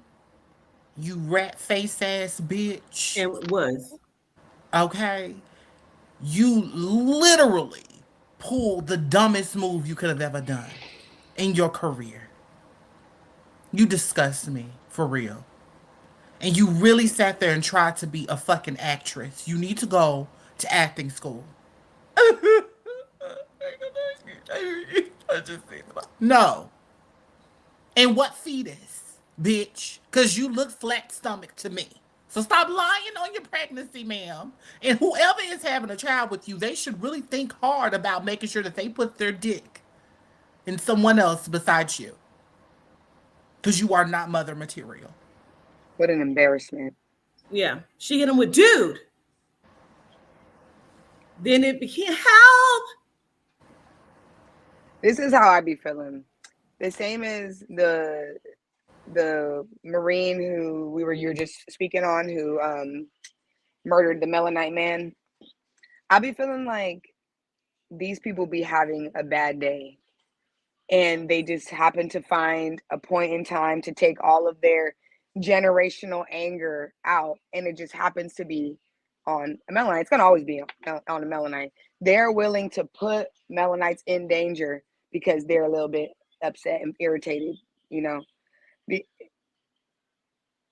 you rat face ass bitch, It was. okay, you literally pulled the dumbest move you could have ever done in your career. You disgust me, for real. And you really sat there and tried to be a fucking actress. You need to go to acting school. No. And what fetus, bitch? Because you look flat stomach to me. So stop lying on your pregnancy, ma'am. And whoever is having a child with you, they should really think hard about making sure that they put their dick in someone else besides you. Because you are not mother material. What an embarrassment. Yeah. She hit him with dude. Then it became help. This is how I be feeling. The same as the Marine who you were just speaking on, who murdered the Melanite man. I be feeling like these people be having a bad day, and they just happen to find a point in time to take all of their generational anger out, and it just happens to be on a Melanite. It's gonna always be on a Melanite. They're willing to put Melanites in danger because they're a little bit upset and irritated, you know.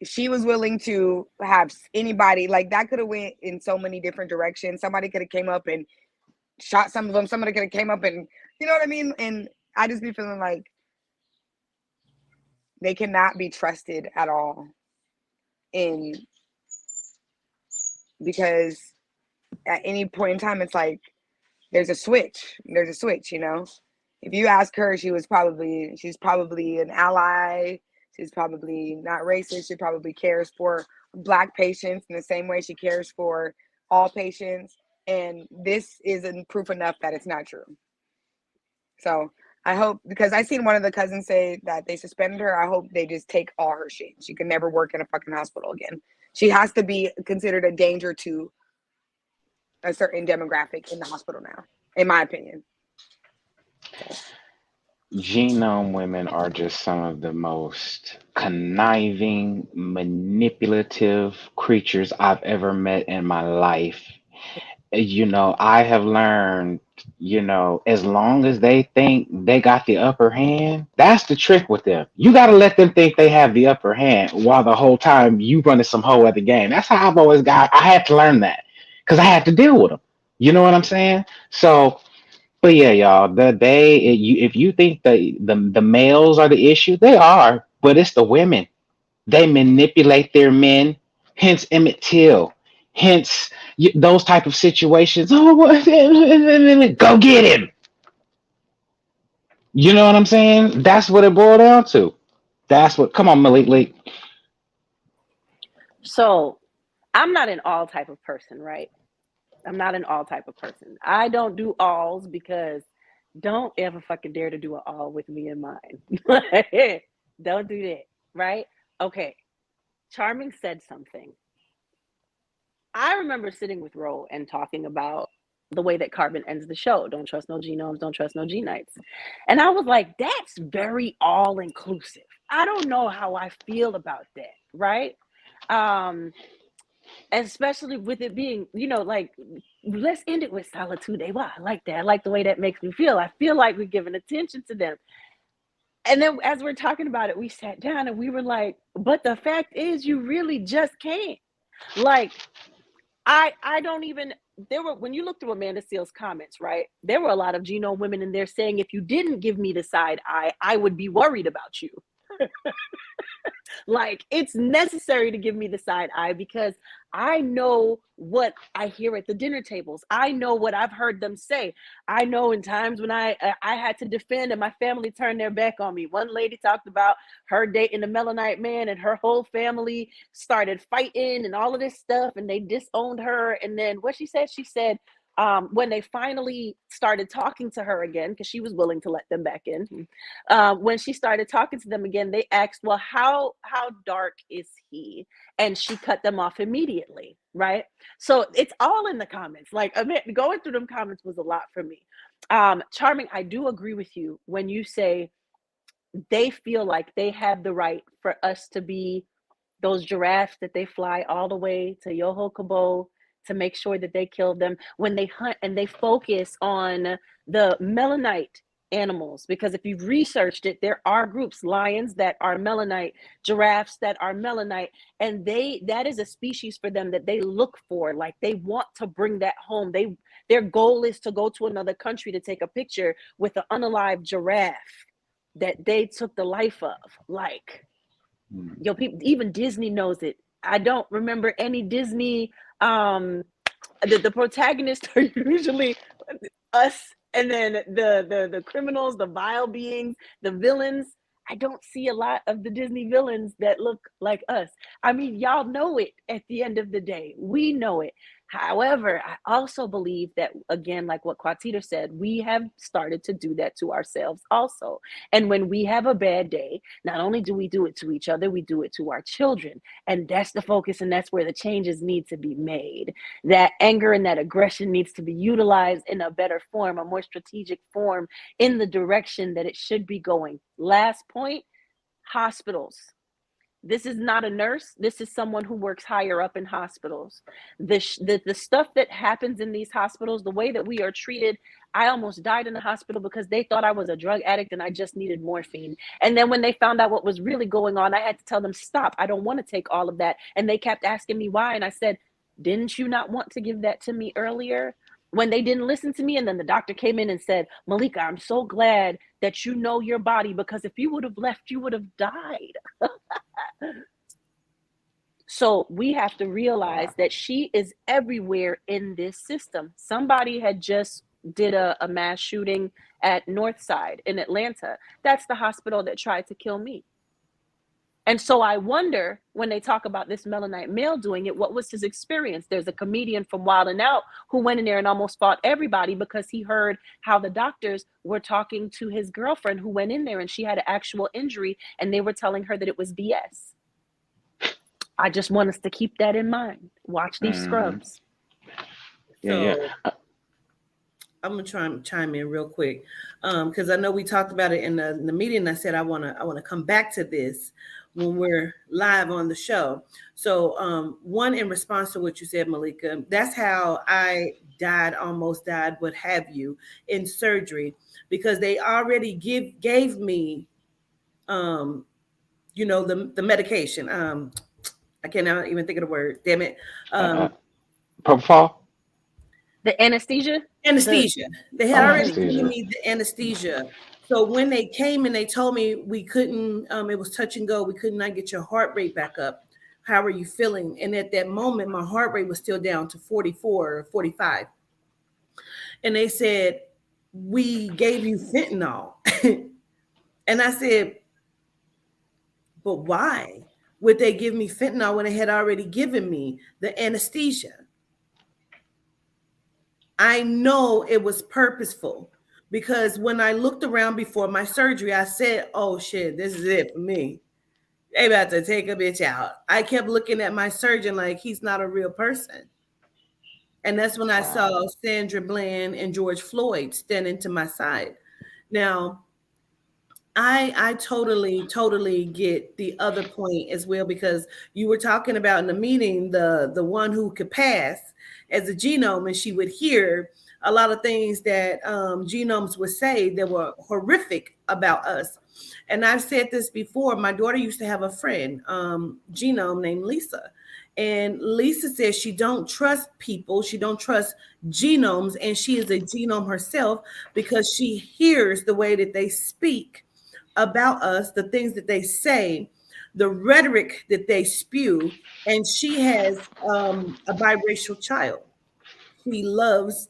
She was willing to have anybody, like, that could have went in so many different directions. Somebody could have came up and shot some of them. Somebody could have came up and, you know what I mean? And I just be feeling like they cannot be trusted at all. Because at any point in time, it's like there's a switch, you know. If you ask her, she's probably an ally. She's probably not racist. She probably cares for Black patients in the same way she cares for all patients. And this isn't proof enough that it's not true. So I hope, because I seen one of the cousins say that they suspended her, I hope they just take all her shit. She can never work in a fucking hospital again. She has to be considered a danger to a certain demographic in the hospital now, in my opinion. Genome women are just some of the most conniving, manipulative creatures I've ever met in my life. You know, I have learned, you know, as long as they think they got the upper hand, that's the trick with them. You got to let them think they have the upper hand while the whole time you running some whole other game. That's how I've always I had to learn that because I had to deal with them. You know what I'm saying? So, but yeah, y'all, if you think the males are the issue, they are, but it's the women. They manipulate their men, hence Emmett Till, hence those type of situations. Oh, go get him. You know what I'm saying? That's what it boiled down to. That's what. Come on, Malik. So I'm not an all type of person, right? I'm not an all type of person. I don't do alls because don't ever fucking dare to do an all with me in mind. Don't do that, right? Okay. Charming said something. I remember sitting with Ro and talking about the way that Carbon ends the show. Don't trust no genomes, don't trust no G-Nights. And I was like, that's very all inclusive. I don't know how I feel about that, right? Especially with it being, you know, like, let's end it with Solitude. Wow, I like that. I like the way that makes me feel. I feel like we're giving attention to them. And then as we're talking about it, we sat down and we were like, but the fact is you really just can't. Like, I don't even, when you look through Amanda Seales' comments, right, there were a lot of genome women in there saying, if you didn't give me the side eye, I would be worried about you. Like, it's necessary to give me the side eye because I know what I hear at the dinner tables. I know what I've heard them say. I know in times when I had to defend and my family turned their back on me. One lady talked about her dating a Melanite man and her whole family started fighting and all of this stuff and they disowned her. And then what she said, when they finally started talking to her again, because she was willing to let them back in, when she started talking to them again, they asked, well, how dark is he? And she cut them off immediately, right? So it's all in the comments. Like, going through them comments was a lot for me. Charming, I do agree with you when you say they feel like they have the right for us to be those giraffes that they fly all the way to Yoho to make sure that they kill them when they hunt, and they focus on the melanite animals, because if you've researched it, there are groups, lions that are melanite, giraffes that are melanite, and that is a species for them that they look for. Like, they want to bring that home. Their goal is to go to another country to take a picture with an unalive giraffe that they took the life of. Like, yo, people, even Disney knows it. I don't remember any Disney. The protagonists are usually us, and then the criminals, the vile beings, the villains. I don't see a lot of the Disney villains that look like us. I mean, y'all know it at the end of the day. We know it. However, I also believe that, again, like what Quatita said, we have started to do that to ourselves also. And when we have a bad day, not only do we do it to each other, we do it to our children. And that's the focus, and that's where the changes need to be made. That anger and that aggression needs to be utilized in a better form, a more strategic form, in the direction that it should be going. Last point, hospitals. This is not a nurse. This is someone who works higher up in hospitals. The stuff that happens in these hospitals, the way that we are treated, I almost died in the hospital because they thought I was a drug addict and I just needed morphine. And then when they found out what was really going on, I had to tell them, stop, I don't want to take all of that. And they kept asking me why. And I said, didn't you not want to give that to me earlier? When they didn't listen to me, and then the doctor came in and said, Malika, I'm so glad that you know your body, because if you would have left, you would have died. So we have to realize that she is everywhere in this system. Somebody had just did a mass shooting at Northside in Atlanta. That's the hospital that tried to kill me. And so I wonder, when they talk about this melanite male doing it, what was his experience? There's a comedian from Wild 'N Out who went in there and almost fought everybody because he heard how the doctors were talking to his girlfriend who went in there and she had an actual injury, and they were telling her that it was BS. I just want us to keep that in mind. Watch these scrubs. So I'm gonna try and chime in real quick, because I know we talked about it in the meeting. I said I wanna come back to this when we're live on the show. So one, in response to what you said, Malika, that's how I almost died, what have you, in surgery, because they already gave me the medication. I cannot even think of the word, damn it. Propofol? The anesthesia? They had already given me the anesthesia. So when they came and they told me we couldn't, it was touch and go, we could not get your heart rate back up. How are you feeling? And at that moment, my heart rate was still down to 44 or 45. And they said, we gave you fentanyl. And I said, but why would they give me fentanyl when they had already given me the anesthesia? I know it was purposeful, because when I looked around before my surgery, I said, oh shit, this is it for me. They about to take a bitch out. I kept looking at my surgeon like he's not a real person. And that's when I saw Sandra Bland and George Floyd standing to my side. Now, I totally get the other point as well, because you were talking about in the meeting, the one who could pass as a genome, and she would hear a lot of things that genomes would say that were horrific about us. And I've said this before. My daughter used to have a friend, genome, named Lisa. And Lisa says she don't trust people. She don't trust genomes. And she is a genome herself, because she hears the way that they speak about us, the things that they say, the rhetoric that they spew. And she has a biracial child. She loves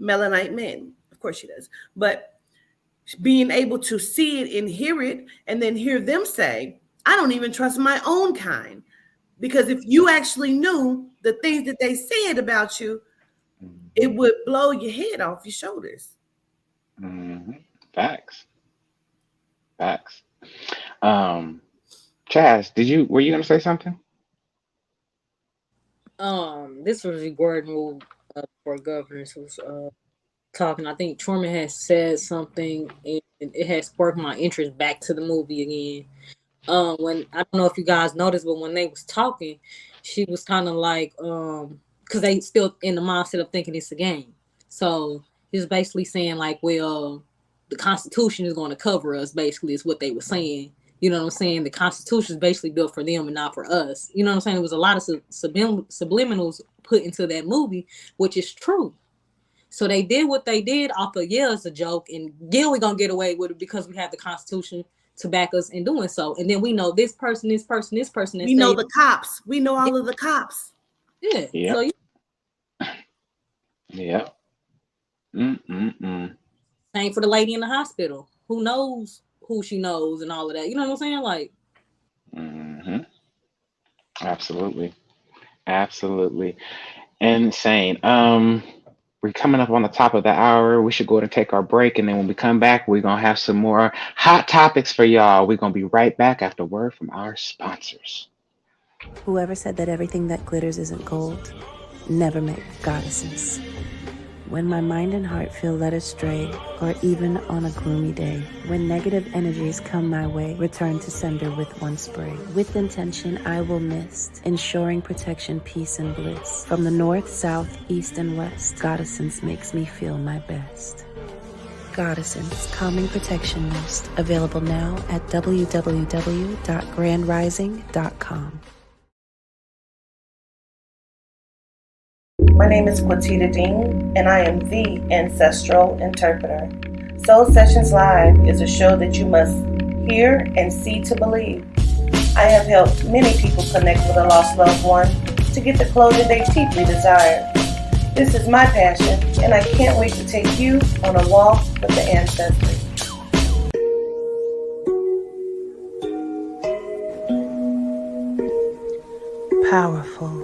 melanite men. Of course she does. But being able to see it and hear it, and then hear them say, I don't even trust my own kind. Because if you actually knew the things that they said about you, it would blow your head off your shoulders. Mm-hmm. Facts. Chaz, were you gonna say something? This was regarding for governors was talking. I think Truman had said something, it has sparked my interest back to the movie again. When I don't know if you guys noticed, but when they was talking, she was kind of like, because they still in the mindset of thinking it's a game. So he was basically saying like, well, the Constitution is going to cover us. Basically, is what they were saying. You know what I'm saying? The Constitution is basically built for them and not for us. You know what I'm saying? There was a lot of subliminals put into that movie, which is true. So they did what they did off of, yeah, it's a joke. And yeah, we're going to get away with it because we have the Constitution to back us in doing so. And then we know this person. We know the cops. We know all of the cops. Yeah. Yep. So, Yeah. same for the lady in the hospital. Who knows who she knows and all of that. You know what I'm saying? Like, Absolutely. Absolutely. Insane. We're coming up on the top of the hour. We should go ahead and take our break. And then when we come back, we're going to have some more hot topics for y'all. We're going to be right back after word from our sponsors. Whoever said that everything that glitters isn't gold never met goddesses. When my mind and heart feel led astray, or even on a gloomy day, when negative energies come my way, return to sender with one spray. With intention, I will mist, ensuring protection, peace, and bliss. From the north, south, east, and west, Goddessence makes me feel my best. Goddessence Calming Protection Mist, available now at www.grandrising.com. My name is Quatita Dean, and I am the Ancestral Interpreter. Soul Sessions Live is a show that you must hear and see to believe. I have helped many people connect with a lost loved one to get the closure they deeply desire. This is my passion, and I can't wait to take you on a walk with the ancestors. Powerful.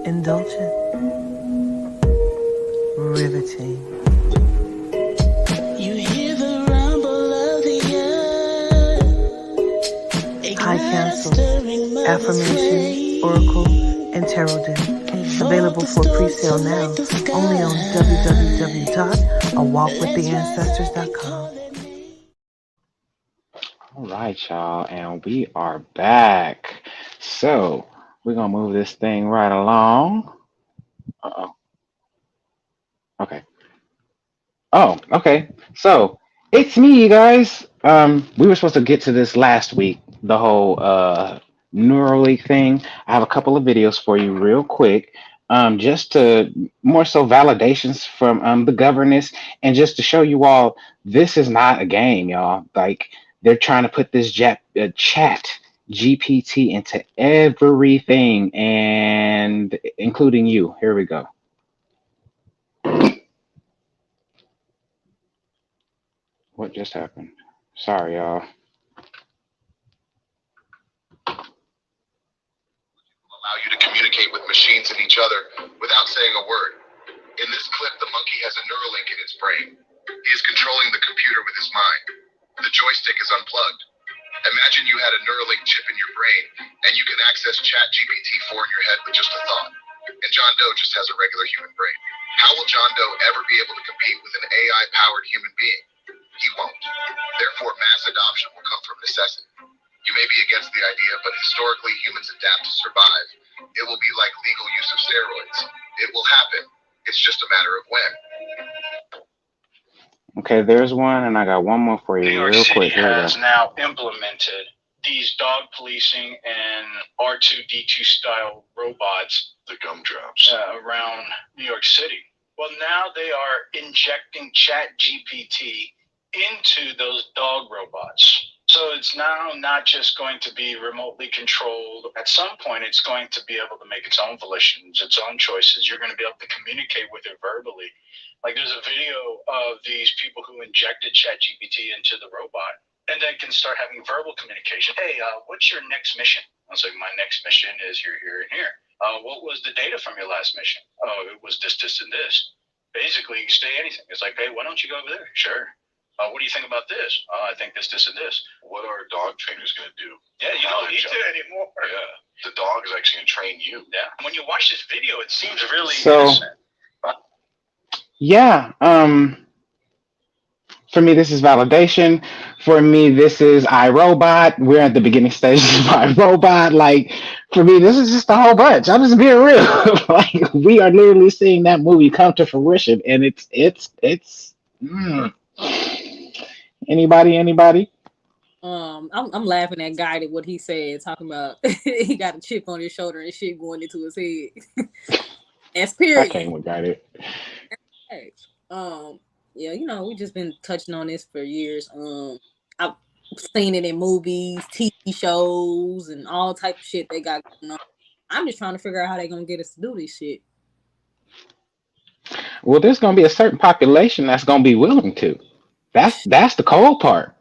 Indulgent, riveting. You hear the rumble of the earth. High Council, Affirmation, Oracle, and Tarot deck. Available for pre-sale now, only on www.awalkwiththeancestors.com. All right, y'all, and we are back. So we're gonna move this thing right along. Okay. Oh, okay. So it's me, you guys. We were supposed to get to this last week, the whole Neuralink thing. I have a couple of videos for you real quick. Just to more so validations from the governance, and just to show you all this is not a game, y'all. Like, they're trying to put this chat GPT into everything, and including you. Here we go. What just happened? Sorry, y'all. Allow you to communicate with machines and each other without saying a word. In this clip, the monkey has a Neuralink in its brain. He is controlling the computer with his mind. The joystick is unplugged. Imagine you had a Neuralink chip in your brain, and you can access ChatGPT-4 in your head with just a thought. And John Doe just has a regular human brain. How will John Doe ever be able to compete with an AI-powered human being? He won't. Therefore, mass adoption will come from necessity. You may be against the idea, but historically humans adapt to survive. It will be like legal use of steroids. It will happen. It's just a matter of when. Okay, there's one, and I got one more for you New York real City quick. Here we has go. now implemented these dog policing and R2-D2 style robots, the gumdrops, around New York City. Well, now they are injecting ChatGPT into those dog robots. So it's now not just going to be remotely controlled. At some point, it's going to be able to make its own volitions, its own choices. You're going to be able to communicate with it verbally. Like, there's a video of these people who injected ChatGPT into the robot and then can start having verbal communication. Hey, what's your next mission? I was like, my next mission is here, here, and here. What was the data from your last mission? Oh, it was this, this, and this. Basically, you say anything. It's like, hey, why don't you go over there? Sure. What do you think about this? I think this, this, and this. What are dog trainers going to do? Yeah, you don't need to anymore. Yeah, the dog is actually going to train you. Yeah. When you watch this video, it seems really So, innocent. Yeah. For me, this is validation. For me, this is iRobot. We're at the beginning stages of iRobot. Like, for me, this is just a whole bunch. I'm just being real. Like, we are literally seeing that movie come to fruition, and it's. Mm. Anybody? I'm laughing at Guy at what he said, talking about he got a chip on his shoulder and shit going into his head. That's I period. can't with it. Hey, yeah, you know, we just been touching on this for years. I've seen it in movies, TV shows, and all type of shit they got going on. I'm just trying to figure out how they gonna get us to do this shit. Well, there's gonna be a certain population that's gonna be willing to. That's the cold part.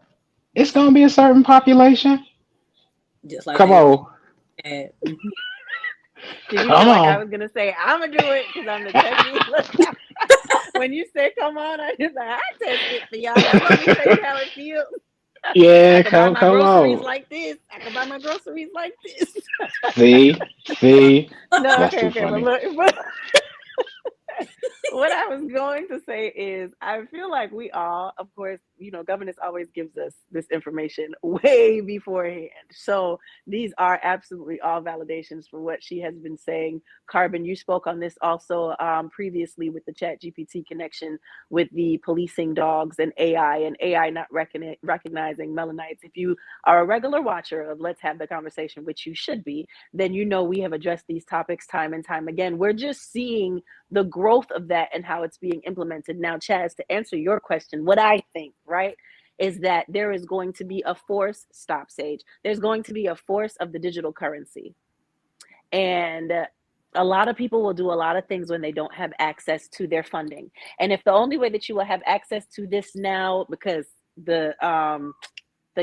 It's gonna be a certain population. Just like Come they on. Did you Come feel like I on. was gonna say I'm gonna do it because I'm the techie? When you said come on, I just like I test it for y'all. Let me show you how it feels. Yeah, I can buy my come groceries on. like this. I can buy my groceries like this. See? No, That's okay, too okay, but funny. look, what I was going to say is I feel like we all, of course, you know, governance always gives us this information way beforehand. So these are absolutely all validations for what she has been saying. Carbon, you spoke on this also previously with the Chat GPT connection with the policing dogs and AI not recognizing melanites. If you are a regular watcher of Let's Have the Conversation, which you should be, then you know we have addressed these topics time and time again. We're just seeing the growth of that and how it's being implemented. Now, Chaz, to answer your question, what I think, right, is that there is going to be a force, stop Sage, there's going to be a force of the digital currency. And a lot of people will do a lot of things when they don't have access to their funding. And if the only way that you will have access to this now, because the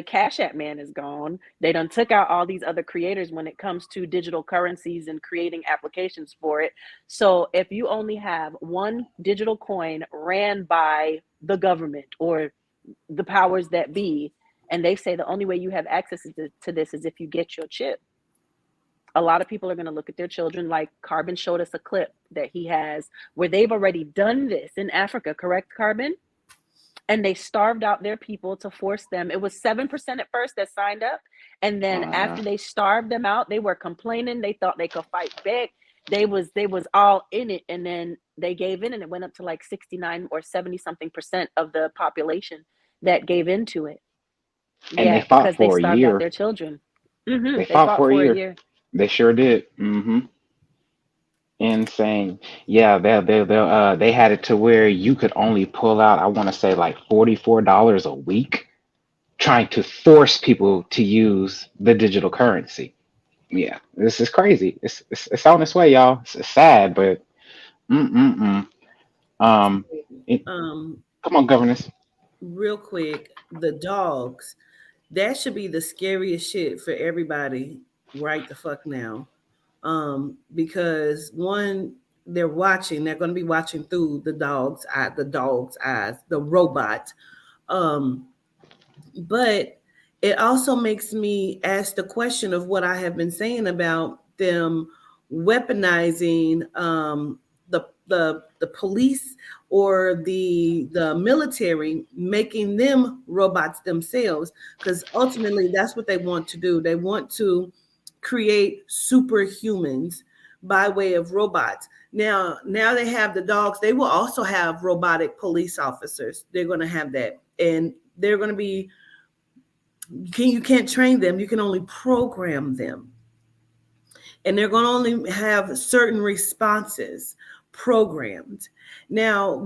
Cash App man is gone. They done took out all these other creators when it comes to digital currencies and creating applications for it. So if you only have one digital coin ran by the government or the powers that be, and they say the only way you have access to this is if you get your chip, a lot of people are going to look at their children. Like Carbon showed us a clip that he has where they've already done this in Africa, correct, Carbon? And they starved out their people to force them. It was 7% at first that signed up. And then after they starved them out, they were complaining. They thought they could fight back. They was all in it. And then they gave in and it went up to like 69 or 70 something percent of the population that gave into it. And Yeah, they fought because they for a starved out year. their children. They They fought fought for a for a year. year. They sure did. Insane. Yeah, they had it to where you could only pull out, I want to say like $44 a week, trying to force people to use the digital currency. Yeah, this is crazy. It's on its way, y'all. It's sad, but mm. Um, it, come on, governors. Real quick, the dogs, that should be the scariest shit for everybody right the fuck now. Because one, they're going to be watching through the dog's eyes, the robot. But it also makes me ask the question of what I have been saying about them weaponizing the police or the military, making them robots themselves, because ultimately that's what they want to do. They want to create superhumans by way of robots. Now they have the dogs. They will also have robotic police officers. They're going to have that, and they're going to be. You can't train them. You can only program them, and they're going to only have certain responses programmed. Now,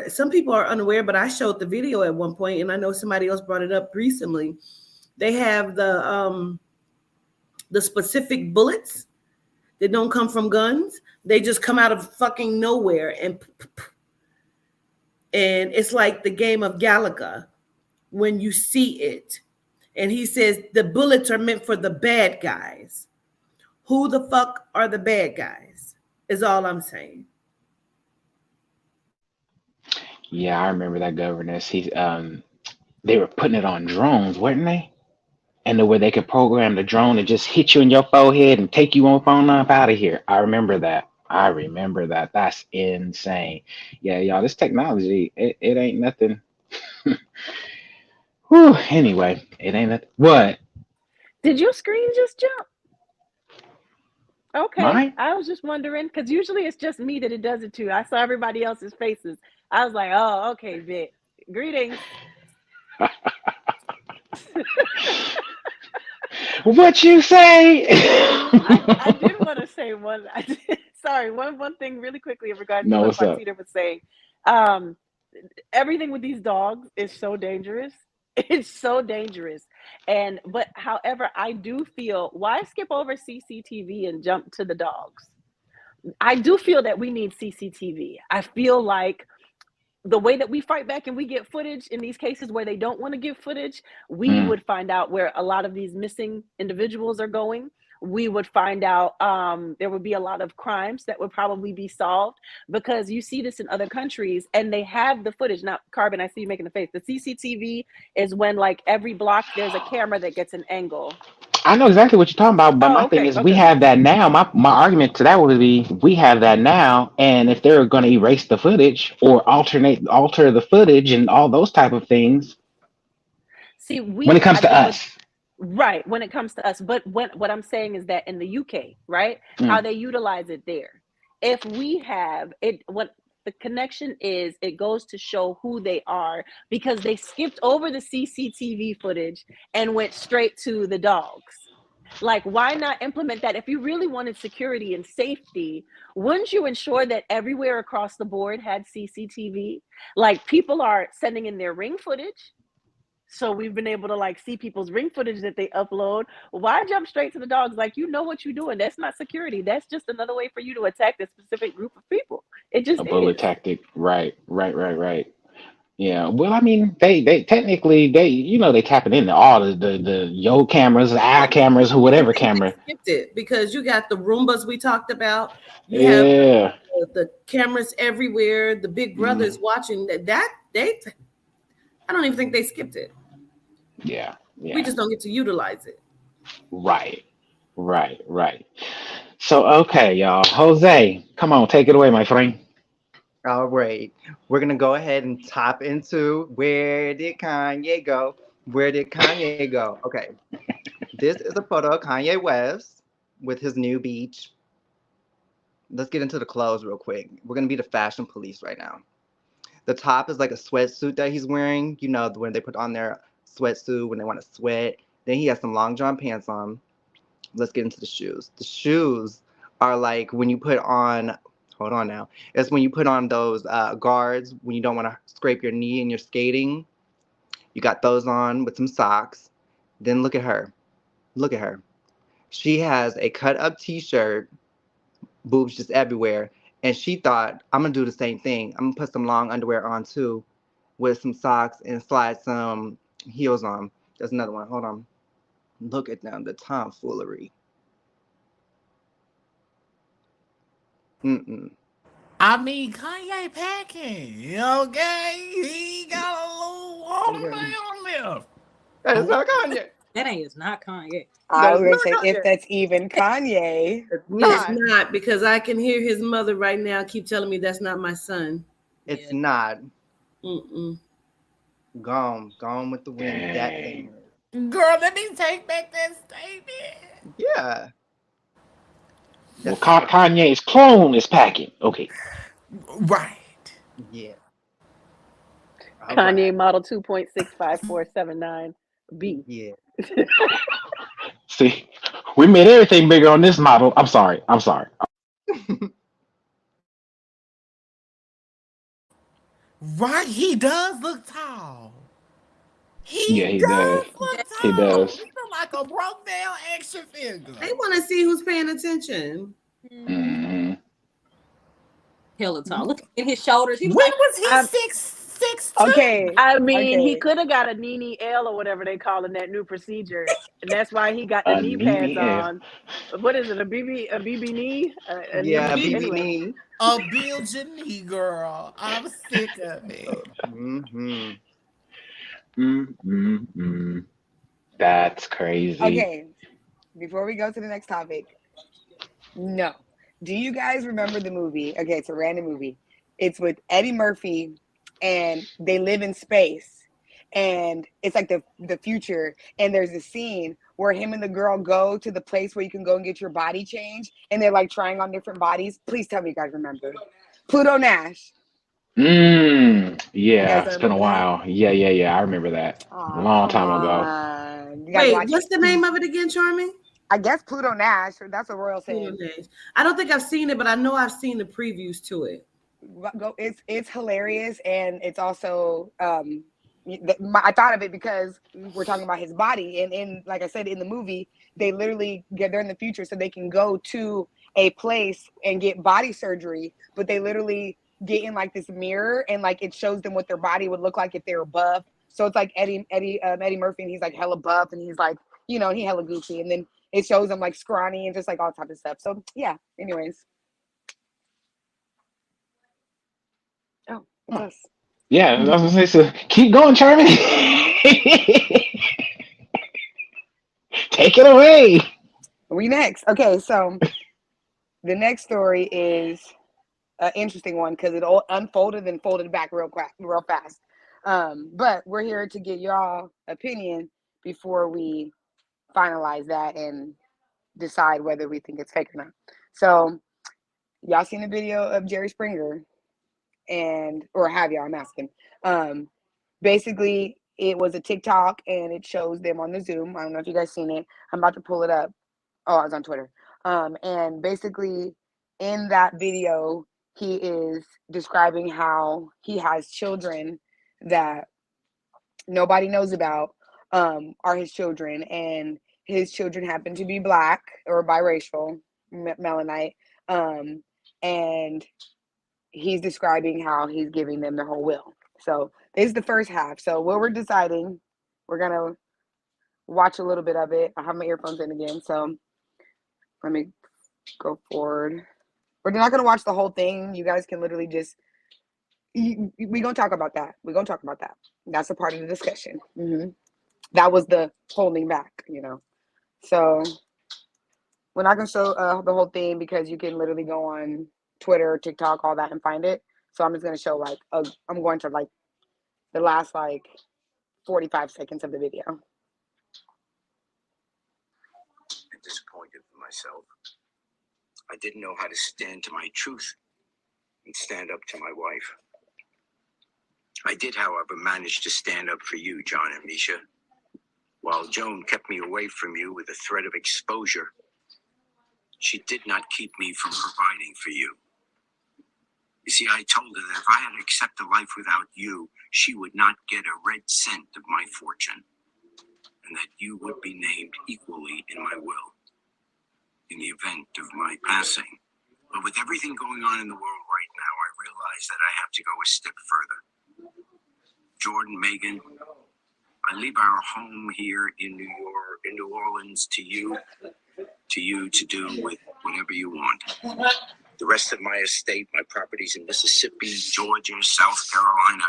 some people are unaware, but I showed the video at one point, and I know somebody else brought it up recently. They have the specific bullets that don't come from guns. They just come out of fucking nowhere, and it's like the game of Galaga when you see it. And he says the bullets are meant for the bad guys. Who the fuck are the bad guys? Is all I'm saying. Yeah, I remember that, governors. They were putting it on drones, weren't they? And the way they could program the drone to just hit you in your forehead and take you on phone up out of here. I remember that. I remember that. That's insane. Yeah, y'all, this technology, it ain't nothing. Whew, anyway, it ain't nothing. What? Did your screen just jump? Okay, Mine? I was just wondering because usually it's just me that it does it to. I saw everybody else's faces. I was like, oh, okay, Vic. Greetings. What you say? I did want to say one. Sorry, one thing really quickly in regards to No, what what's up? Martina was saying. Um, Everything with these dogs is so dangerous. It's so dangerous. But however, I do feel why skip over CCTV and jump to the dogs? I do feel that we need CCTV. I feel like the way that we fight back and we get footage in these cases where they don't want to give footage, we Mm, would find out where a lot of these missing individuals are going. We would find out there would be a lot of crimes that would probably be solved because you see this in other countries and they have the footage. Now, Carbon, I see you making the face. The CCTV is when like every block there's a camera that gets an angle. I know exactly what you're talking about, but Oh, my thing okay, is we okay. have that now. My argument to that would be we have that now, and if they're going to erase the footage or alter the footage and all those type of things, See, when we it comes had to the us, right when it comes to us, but what I'm saying is that in the UK, right, how mm, they utilize it there. If we have it, what the connection is, it goes to show who they are because they skipped over the CCTV footage and went straight to the dogs. Like, why not implement that? If you really wanted security and safety, wouldn't you ensure that everywhere across the board had CCTV? Like, people are sending in their ring footage. So we've been able to like see people's ring footage that they upload. Why jump straight to the dogs? Like, you know what you're doing. That's not security. That's just another way for you to attack a specific group of people. It a just bullet is. tactic, right, right, right, right. Yeah, well, I mean, they technically they tapping into all the yo cameras, the eye cameras, who I even whatever think they camera. skipped it because you got the Roombas we talked about. You have Yeah, the cameras everywhere. The Big Brothers mm, watching that they. I don't even think they skipped it. yeah, We yeah. just don't get to utilize it. Right, right, right. So okay, y'all. Jose, come on, take it away, my friend. All right. We're going to go ahead and top into where did Kanye go? Where did Kanye go? Okay. This is a photo of Kanye West with his new beach. Let's get into the clothes real quick. We're going to be the fashion police right now. The top is like a sweatsuit that he's wearing. You know, when they put on their sweatsuit when they want to sweat. Then he has some long john pants on. Let's get into the shoes. The shoes are like when you put on, hold on now. It's when you put on those guards when you don't want to scrape your knee and you're skating. You got those on with some socks. Then look at her. Look at her. She has a cut up t shirt, boobs just everywhere. And she thought, I'm going to do the same thing. I'm going to put some long underwear on too with some socks and slide some heels on. There's another one. Hold on. Look at them, the tomfoolery. Mm-mm. I mean, Kanye packing, okay? He got a little watermelon left. That is not Kanye. That is not Kanye. I That was is gonna not say if Kanye. that's even Kanye. It's It's not. not because I can hear his mother right now keep telling me that's not my son. It's not. Mm-mm. Gone with the wind. That Dang. thing. Girl, let me take back that statement. Yeah. Well, That's not. Kanye's clone is packing. Okay. Right. Yeah. All Kanye right. model 2.65479B. Yeah. See, we made everything bigger on this model. I'm sorry. I'm sorry. Right. He does look tall. Yeah, He he does. does look He tall. does. He look like a broke down action figure. They want to see who's paying attention. Hmm. Hella tall. Look at his shoulders. He When was like, was he I'm- 6'2"? Okay. I mean, he Okay. could have got a Nene L or whatever they call in that new procedure, and that's why he got the A knee pads Nene on. What is it? A BB knee? A Yeah, knee? BB Anyway, knee. A Bill Janee girl. I'm sick of it. Mm-hmm. That's crazy. Okay. Before we go to the next topic, no. Do you guys remember the movie? Okay, it's a random movie. It's with Eddie Murphy, and they live in space, and it's like the future. And there's a scene where him and the girl go to the place where you can go and get your body changed, and they're like trying on different bodies. Please tell me you guys remember Pluto Nash. Yeah, You guys it's been a remember that? while. Yeah. I remember that. Aw, A long come time ago. on. You gotta Wait, watch what's it. the name of it again, Charmy? I guess Pluto Nash. That's what Royal Pluto said. Nash. I don't think I've seen it, but I know I've seen the previews to it. Go. It's hilarious, and it's also I thought of it because we're talking about his body, and in like I said in the movie, they literally they're in the future, so they can go to a place and get body surgery, but they literally get in like this mirror, and like it shows them what their body would look like if they were buff. So it's like Eddie Murphy, and he's like hella buff, and he's like, you know, he hella goofy, and then it shows him like scrawny and just like all type of stuff. So yeah. Anyways. Oh, yes. Yeah, I was gonna say, so keep going, Charmy. Take it away. We next. Okay, so the next story is an interesting one because it all unfolded and folded back real fast. But we're here to get y'all opinion before we finalize that and decide whether we think it's fake or not. So y'all seen the video of Jerry Springer? Or have y'all? I'm asking. Basically, it was a TikTok, and it shows them on the Zoom. I don't know if you guys seen it. I'm about to pull it up. Oh, I was on Twitter. And basically, in that video, he is describing how he has children that nobody knows about, are his children, and his children happen to be Black or biracial, Melanite, and he's describing how he's giving them their whole will. So this is the first half. So what we're deciding, we're gonna watch a little bit of it. I have my earphones in again, so let me go forward. We're not gonna watch the whole thing. You guys can literally just we gonna talk about that. We're gonna talk about that. That's a part of the discussion. That was the holding back, you know. So we're not gonna show the whole thing because you can literally go on Twitter, TikTok, all that, and find it. So I'm just gonna show like I'm going to like the last like 45 seconds of the video. I'm disappointed with myself. I didn't know how to stand to my truth and stand up to my wife. I did, however, manage to stand up for you, John and Misha. While Joan kept me away from you with a threat of exposure, she did not keep me from providing for you. You see, I told her that if I had to accept a life without you, she would not get a red cent of my fortune, and that you would be named equally in my will in the event of my passing. But with everything going on in the world right now, I realize that I have to go a step further. Jordan, Megan, I leave our home here in New Orleans to you to do with whatever you want. The rest of my estate, my properties in Mississippi, Georgia, South Carolina,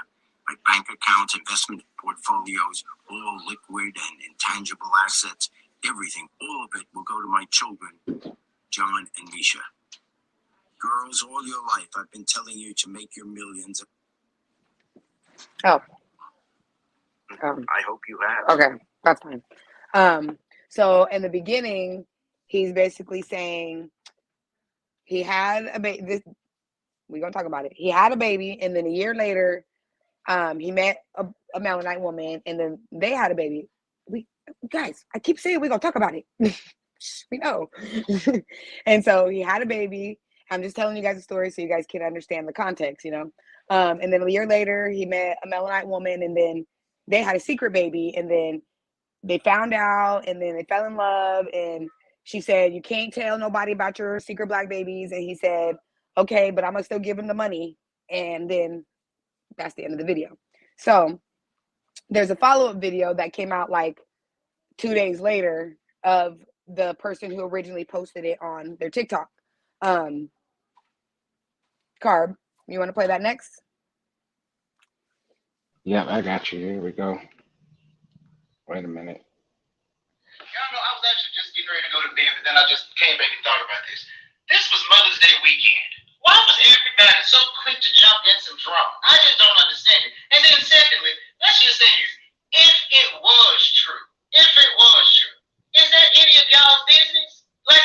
my bank accounts, investment portfolios, all liquid and intangible assets, everything, all of it will go to my children, John and Misha. Girls, all your life, I've been telling you to make your millions. Oh. I hope you have. Okay, that's fine. So in the beginning, he's basically saying he had a baby. We're gonna talk about it. He had a baby, and then a year later, he met a Melanite woman, and then they had a baby. Guys, I keep saying we're gonna talk about it. We know. And so he had a baby. I'm just telling you guys a story so you guys can understand the context, you know. And then a year later, he met a Melanite woman, and then they had a secret baby, and then they found out, and then they fell in love, and she said, you can't tell nobody about your secret Black babies. And he said, okay, but I'm gonna still give him the money. And then that's the end of the video. So there's a follow-up video that came out like 2 days later of the person who originally posted it on their TikTok. Carb, you want to play that next? Yeah, I got you. Here we go. Wait a minute. Y'all know, I was actually just getting ready to go to bed, but then I just came back and thought about this. This was Mother's Day drama. I just don't understand it. And then secondly, let's just say this. If it was true, is that any of y'all's business? Like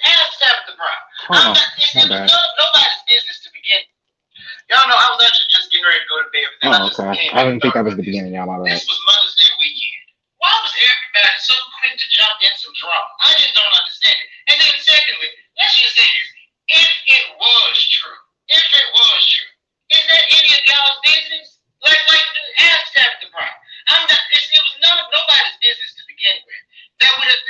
ask Tabitha Brown. It's nobody's business to begin with. Y'all know I was actually just getting ready to go to bed. Okay. I didn't think that was the beginning, y'all. My bad. This was Mother's Day weekend. Why was everybody so quick to jump in some drama? I just don't understand it. And then secondly, let's just say this. If it was true, is that any of y'all's business? Like ask Tabitha Brown. It was nobody's business to begin with. That would have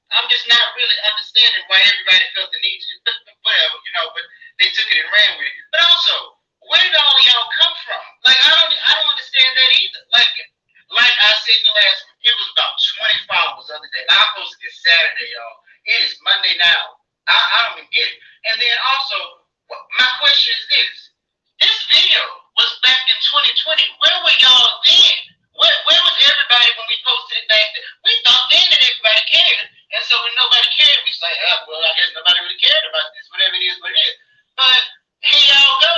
I'm just not really understanding why everybody felt the need to whatever, but they took it and ran with it. But also, where did all of y'all come from? Like I don't understand that either. Like I said in the last one, it was about 20 followers the other day. I posted this Saturday, y'all. It is Monday now. I don't even get it. And then also, my question is this. This video was back in 2020. Where were y'all then? Where was everybody when we posted it back then? We thought then that everybody cared. And so when nobody cared, we say, well, I guess nobody really cared about this. Whatever it is, what it is. But here y'all go.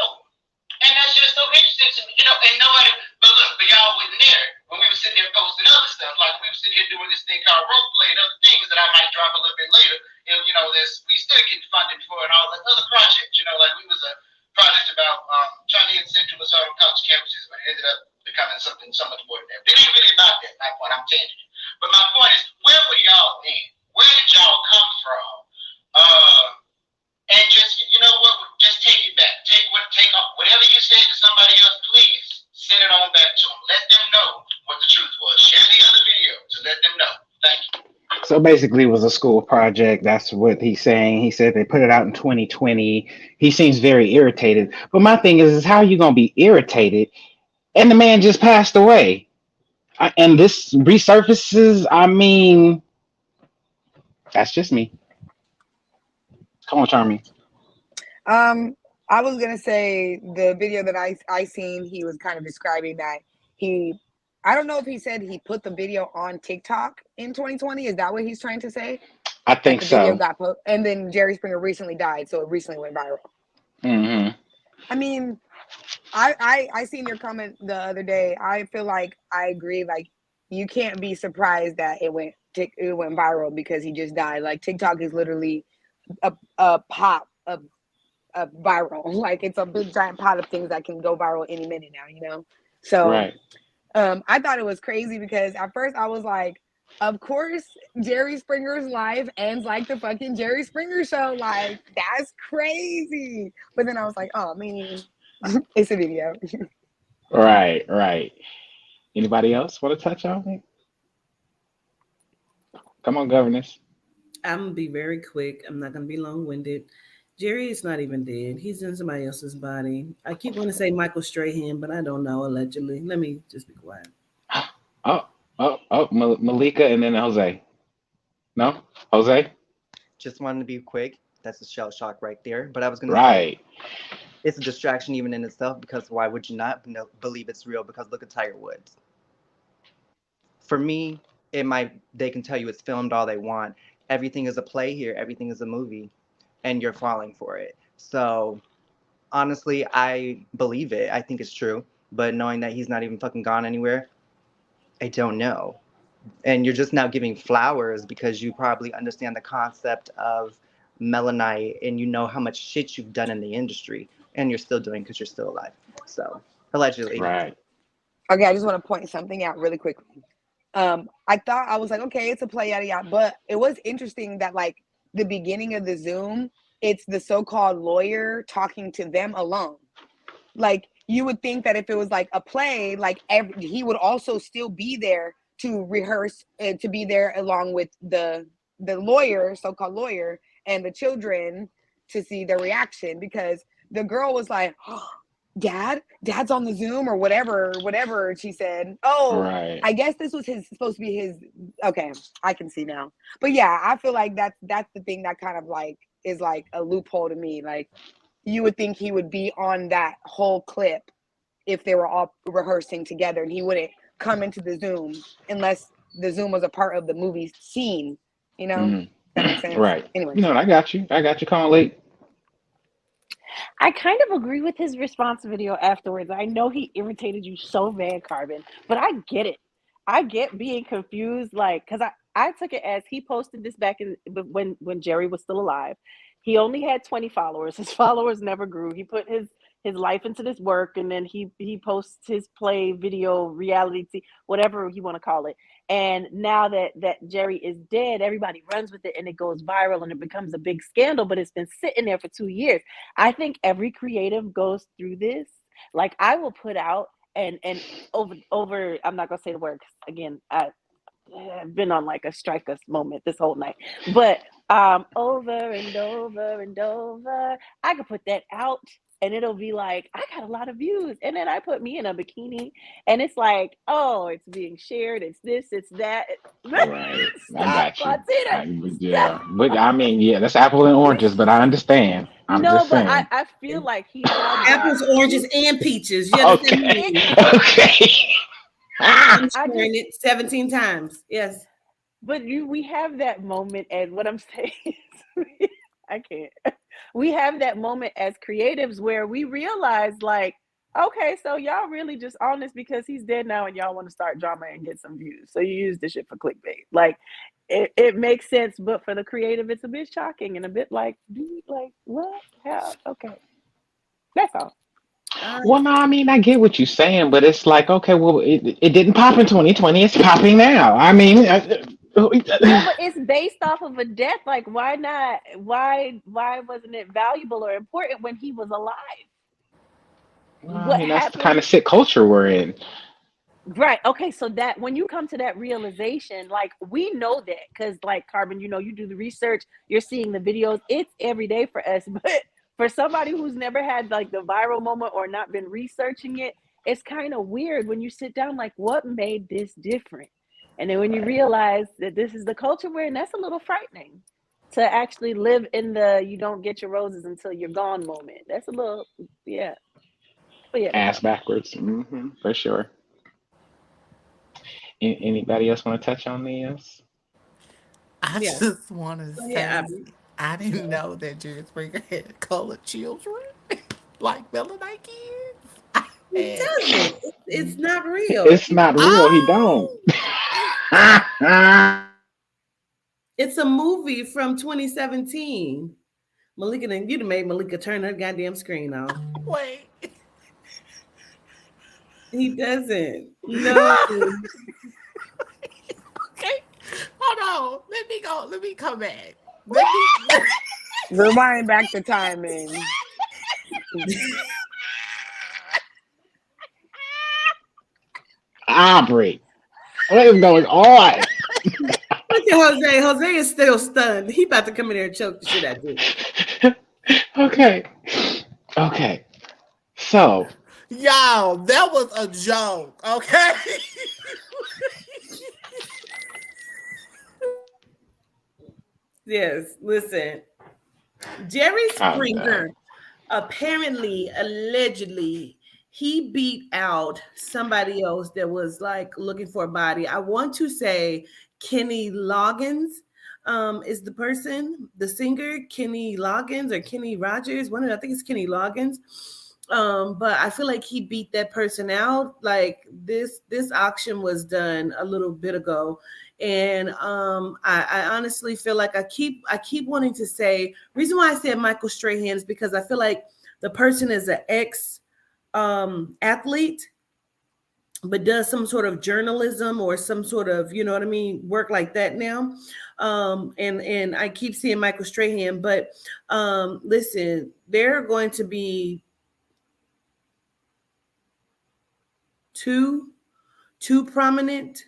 And that's just so interesting to me. And nobody, but y'all wasn't there when we were sitting here posting other stuff. Like we were sitting here doing this thing called role play and other things that I might drop a little bit later. And, we still getting funded for and all that other projects. Like we was a project about trying to hit sexual assault on college campuses, but it ended up becoming something so much more than that. It ain't really about that, my point. I'm changing it. But my point is, where were y'all then? Where did y'all come from? And just, just take it back. Take off whatever you said to somebody else, please send it on back to them. Let them know what the truth was. Share the other video to let them know. Thank you. So basically, it was a school project. That's what he's saying. He said they put it out in 2020. He seems very irritated. But my thing is how are you going to be irritated? And the man just passed away. And this resurfaces, that's just me. Come on, Charmy. I was gonna say the video that I seen, he was kind of describing that I don't know if he said he put the video on TikTok in 2020. Is that what he's trying to say? I think so. Video got put, and then Jerry Springer recently died, so it recently went viral. Mm-hmm. I mean, I seen your comment the other day. I feel like I agree. Like you can't be surprised that it went viral because he just died. Like TikTok is literally a pop of viral. Like it's a big giant pot of things that can go viral any minute now. So right. I thought it was crazy because at first I was like, of course Jerry Springer's life ends like the fucking Jerry Springer show. Like that's crazy. But then I was like, oh, I mean, it's a video. Right. Anybody else want to touch on it? Come on, governess. I'm going to be very quick. I'm not going to be long-winded. Jerry is not even dead. He's in somebody else's body. I keep wanting to say Michael Strahan, but I don't know, allegedly. Let me just be quiet. Malika and then Jose. No? Jose? Just wanted to be quick. That's a shell shock right there. But I was going to say, it's a distraction even in itself because why would you not believe it's real? Because look at Tiger Woods. For me, they can tell you it's filmed all they want. Everything is a play here. Everything is a movie. And you're falling for it. So honestly, I believe it. I think it's true. But knowing that he's not even fucking gone anywhere, I don't know. And you're just now giving flowers because you probably understand the concept of melanite and you know how much shit you've done in the industry and you're still doing because you're still alive. So allegedly. Right. Okay, I just want to point something out really quickly. I was like, okay, it's a play, yada yada. But it was interesting that like the beginning of the Zoom, it's the so-called lawyer talking to them alone. Like you would think that if it was like a play, like he would also still be there to rehearse and to be there along with the lawyer, so-called lawyer, and the children to see their reaction because the girl was like, oh, dad's on the Zoom or whatever she said. Oh, right. I guess this was supposed to be his. Okay, I can see now. But yeah, I feel like that's the thing that kind of like is like a loophole to me. Like you would think he would be on that whole clip if they were all rehearsing together and he wouldn't come into the Zoom unless the Zoom was a part of the movie scene, That makes sense. Right. Anyway. I got you. Come on, late. I kind of agree with his response video afterwards. I know he irritated you so bad, Carbon, but I get it. I get being confused, like, because I took it as he posted this back in when Jerry was still alive. He only had 20 followers. His followers never grew. He put his life into this work, and then he posts his play video reality, whatever you want to call it. And now that Jerry is dead, everybody runs with it and it goes viral and it becomes a big scandal, but it's been sitting there for 2 years. I think every creative goes through this. Like, I will put out and over I'm not gonna say the word 'cause, again, I've been on like a strikers moment this whole night, but over and over and over, I could put that out and it'll be like, I got a lot of views. And then I put me in a bikini and it's like, oh, it's being shared. It's this, it's that. Right. I Stop, got you. Fatina. Yeah. But I mean, yeah, that's apple and oranges, but I understand. I'm No, just but saying. I feel like he had Apples, oranges, and peaches. You Okay. understand me? Okay. I'm sharing it 17 times. Yes. But we have that moment, and what I'm saying is, I can't. We have that moment as creatives where we realize, like, okay, so y'all really just on this because he's dead now, and y'all want to start drama and get some views. So you use this shit for clickbait. Like, it makes sense, but for the creative, it's a bit shocking and a bit like, dude, like, what? How? Okay, that's all. Well, no, I mean, I get what you're saying, but it's like, okay, well, it didn't pop in 2020. It's popping now. I mean, No, but it's based off of a death. Like, why not? Why wasn't it valuable or important when he was alive? I mean, that's the kind of sick culture we're in. Right. Okay. So that when you come to that realization, like, we know that because, like, Carbon, you do the research, you're seeing the videos. It's every day for us, but for somebody who's never had like the viral moment or not been researching it, it's kind of weird when you sit down, like, what made this different? And then when you realize that this is the culture we're in, that's a little frightening to actually live in the you don't get your roses until you're gone moment. That's a little, yeah. But yeah, Ass backwards. For sure. Anybody else want to touch on this? I Yeah. just want to say, Yeah, I didn't know that Jerry Springer had colored children like Melanite kids. It doesn't. It's not real. It's not real. He don't. It's a movie from 2017. Malika, you'd have made Malika turn her goddamn screen off. Wait. He doesn't. No. Okay. Hold on. Let me go. Let me come back. rewind back the timing. Aubrey, what is going on? Look at Jose. Jose is still stunned. He about to come in here and choke the shit out of you. Okay. So, y'all, that was a joke. Okay. Yes, listen. Jerry Springer apparently, allegedly, he beat out somebody else that was like looking for a body. I want to say Kenny Loggins is the person, the singer, Kenny Loggins or Kenny Rogers. I think it's Kenny Loggins. But I feel like he beat that person out. Like this auction was done a little bit ago. And I honestly feel like I keep wanting to say, reason why I said Michael Strahan is because I feel like the person is an ex athlete, but does some sort of journalism or some sort of, you know what I mean, work like that now. And I keep seeing Michael Strahan, but listen, there are going to be two prominent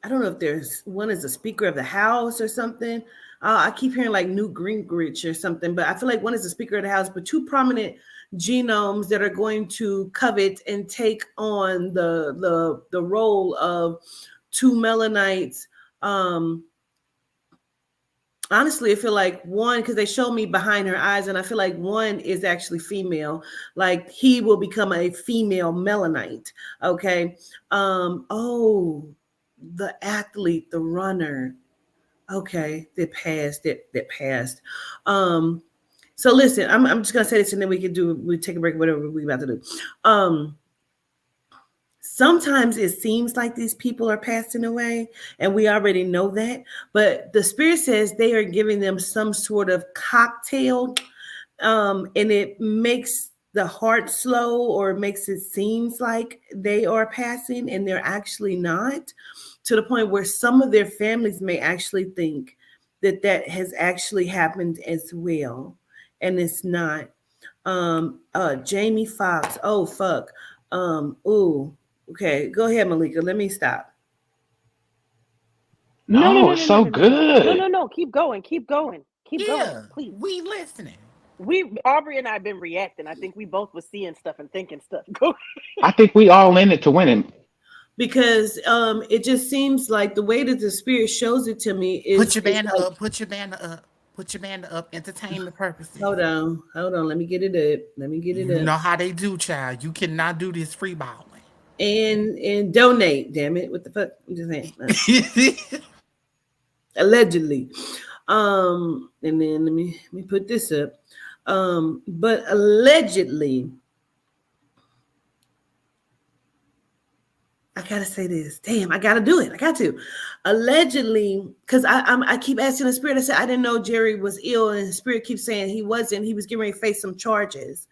I don't know if there's one is a Speaker of the House or something. I keep hearing like Newt Gingrich or something, but I feel like one is the Speaker of the House, but two prominent genomes that are going to covet and take on the role of two Melanites. Honestly, I feel like one, because they show me behind her eyes, and I feel like one is actually female. Like he will become a female Melanite. Okay. the athlete, the runner. Okay, that passed. That passed. So listen, I'm just gonna say this, and then we take a break, whatever we about to do. Sometimes it seems like these people are passing away, and we already know that. But the spirit says they are giving them some sort of cocktail, and it makes the heart slow, or makes it seems like they are passing, and they're actually not. To the point where some of their families may actually think that has actually happened as well, and it's not. Jamie Foxx. Oh fuck. Ooh. Okay, go ahead, Malika. Let me stop. No, it's so good. No. Keep going. Keep going, please. We listening. Aubrey and I have been reacting. I think we both were seeing stuff and thinking stuff. Go. I think we all in it to win it. Because it just seems like the way that the spirit shows it to me is put your banner up, put your banner up, entertainment purposes. Hold on. Let me get it up. You know how they do, child. You cannot do this free balling. And donate, damn it. What the fuck? I'm just saying. Allegedly. And then let me put this up. But allegedly, I gotta say this. Damn, I gotta do it. I got to. Allegedly, because I keep asking the spirit. I said I didn't know Jerry was ill, and the spirit keeps saying he wasn't. He was getting ready to face some charges.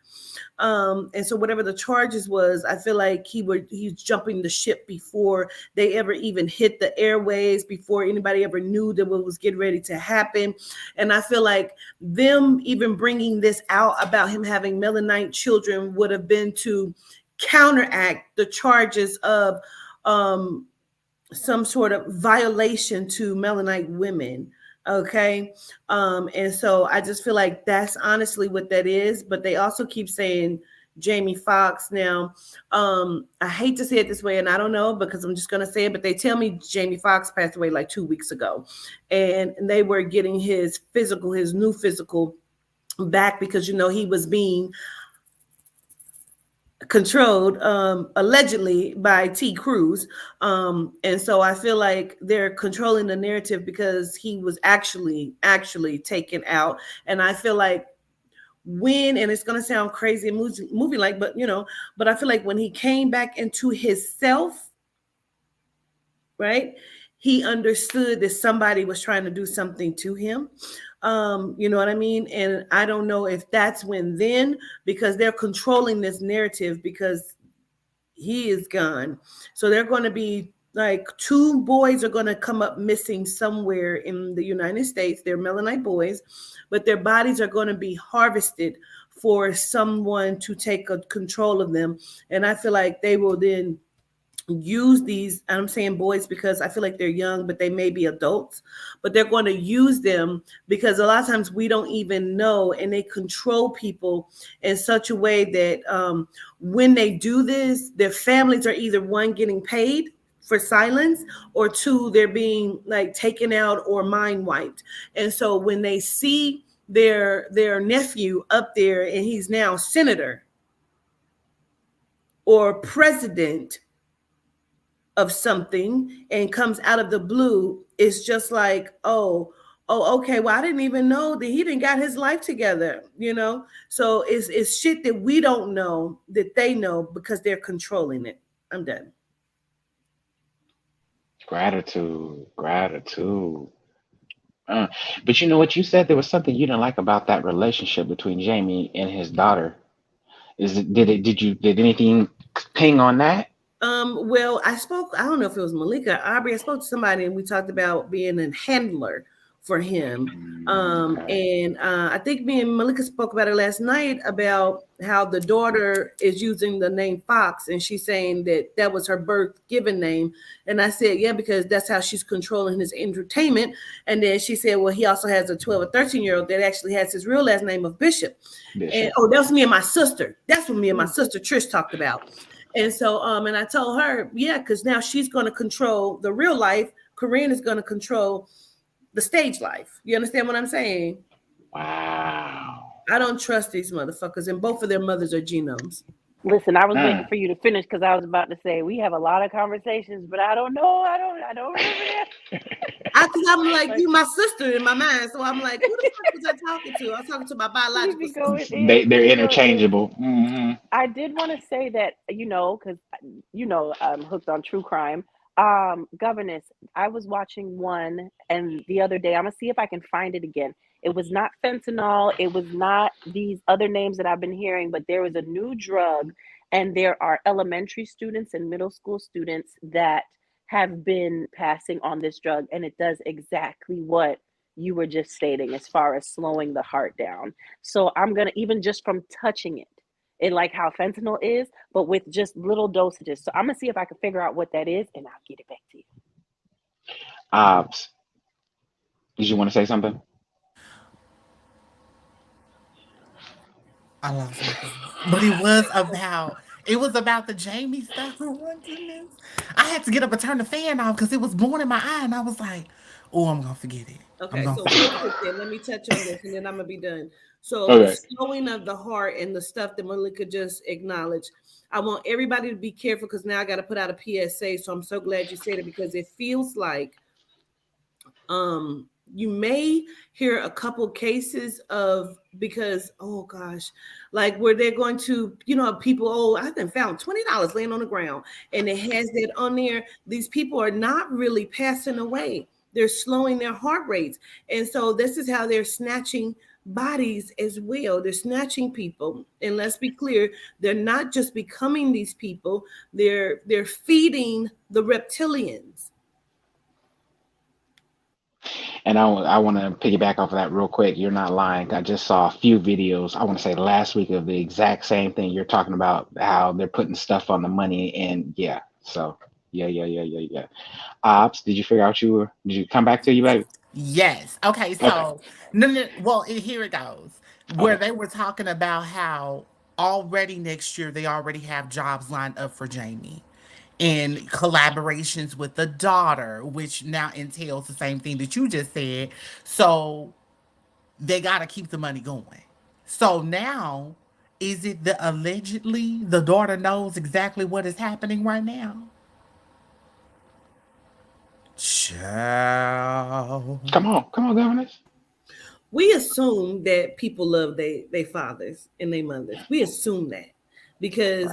And so whatever the charges was, I feel like he's jumping the ship before they ever even hit the airways, before anybody ever knew that what was getting ready to happen. And I feel like them even bringing this out about him having Melanite children would have been to counteract the charges of some sort of violation to Melanite women. Okay. And so I just feel like that's honestly what that is. But they also keep saying Jamie Foxx. Now, I hate to say it this way, and I don't know because I'm just going to say it, but they tell me Jamie Foxx passed away like 2 weeks ago, and they were getting his new physical back because, he was being controlled allegedly by T. Cruz. And so I feel like they're controlling the narrative because he was actually taken out. And I feel like and it's going to sound crazy and movie like, but I feel like when he came back into his self, right, he understood that somebody was trying to do something to him. You know what I mean? And I don't know if that's because they're controlling this narrative because he is gone. So they're going to be like 2 boys are going to come up missing somewhere in the United States. They're Melanite boys, but their bodies are going to be harvested for someone to take control of them. And I feel like they will then use these, I'm saying boys because I feel like they're young, but they may be adults, but they're going to use them because a lot of times we don't even know, and they control people in such a way that when they do this, their families are either 1, getting paid for silence, or 2, they're being like taken out or mind wiped. And so when they see their nephew up there and he's now senator or president of something and comes out of the blue, it's just like, oh, okay, well, I didn't even know that he didn't got his life together, So it's shit that we don't know that they know because they're controlling it. I'm done. Gratitude. But you know what you said? There was something you didn't like about that relationship between Jamie and his daughter. Did anything ping on that? Well, I don't know if it was Malika, Aubrey. I spoke to somebody and we talked about being a handler for him. And I think me and Malika spoke about it last night about how the daughter is using the name Fox, and she's saying that was her birth given name. And I said, yeah, because that's how she's controlling his entertainment. And then she said, well, he also has a 12 or 13-year-old that actually has his real last name of Bishop. And that was me and my sister. That's what me and my sister Trish talked about. And so, and I told her, yeah, because now she's going to control the real life. Corinne is going to control the stage life. You understand what I'm saying? Wow. I don't trust these motherfuckers, and both of their mothers are genomes. Listen, I was waiting for you to finish because I was about to say we have a lot of conversations, but I don't know. I don't remember that. Because I'm like, you my sister in my mind. So I'm like, who the fuck was I talking to? I was talking to my biological sister. They're interchangeable. Mm-hmm. I did want to say that, because, I'm hooked on true crime. Governess, I was watching one, and the other day, I'm going to see if I can find it again. It was not fentanyl. It was not these other names that I've been hearing, but there was a new drug, and there are elementary students and middle school students that have been passing on this drug, and it does exactly what you were just stating as far as slowing the heart down. So I'm going to, even just from touching it like how fentanyl is, but with just little dosages. So I'm going to see if I can figure out what that is, and I'll get it back to you. Did you want to say something? I lost it. But it was about the Jamie stuff. Oh my goodness. I had to get up and turn the fan off because it was blowing in my eye, and I was like, oh, I'm gonna forget it. Okay, so real quick then, let me touch on this and then I'm gonna be done. So the slowing of the heart and the stuff that Malika just acknowledged. I want everybody to be careful because now I got to put out a PSA. So I'm so glad you said it because it feels like you may hear a couple cases of, because, oh gosh, like where they're going to, people, I then found $20 laying on the ground and it has that on there. These people are not really passing away. They're slowing their heart rates. And so this is how they're snatching bodies as well. They're snatching people. And let's be clear, they're not just becoming these people, they're feeding the reptilians. And I want to piggyback off of that real quick. You're not lying. I just saw a few videos, I want to say last week, of the exact same thing you're talking about, how they're putting stuff on the money. And yeah. Ops, did you figure out did you come back to you, baby? Yes. Okay. So, no. Well, here it goes. Where they were talking about how already next year they already have jobs lined up for Jamie, and collaborations with the daughter, which now entails the same thing that you just said. So they got to keep the money going. So now, is it allegedly the daughter knows exactly what is happening right now? Child. Come on, governors. We assume that people love their fathers and their mothers. We assume that because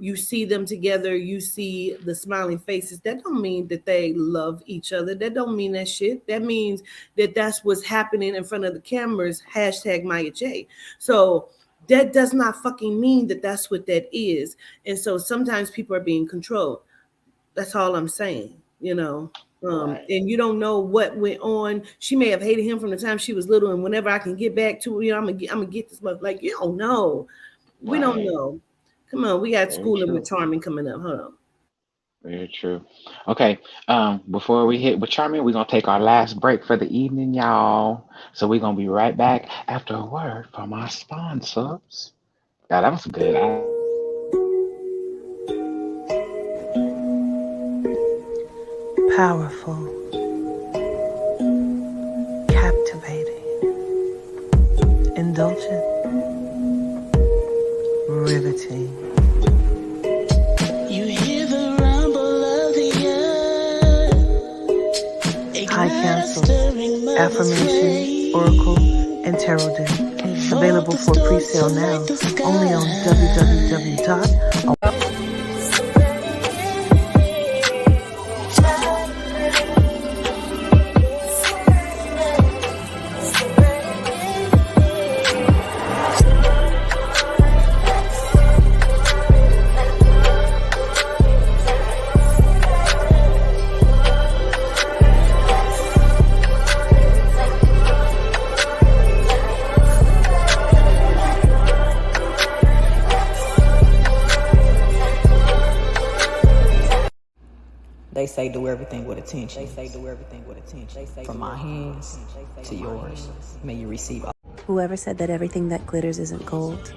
you see them together, you see the smiling faces. That don't mean that they love each other. That don't mean that shit. That means that that's what's happening in front of the cameras. # Maya J. So that does not fucking mean that that's what that is. And so sometimes people are being controlled. That's all I'm saying. And you don't know what went on. She may have hated him from the time she was little, and whenever I can get back to I'm gonna get this much. Like, you don't know. We don't know. Come on, we got schooling with Charming coming up. Hold on. Very true. Okay. Before we hit with Charming, we're gonna take our last break for the evening, y'all. So we're gonna be right back after a word from our sponsors. Yeah, that was good. Powerful, captivating, indulgent, riveting. You hear the rumble of the earth. High councils, affirmation, oracle, and tarot deck. Available for pre-sale now, only on www. They say do everything with attention. From my hands to yours, may you receive all. Whoever said that everything that glitters isn't gold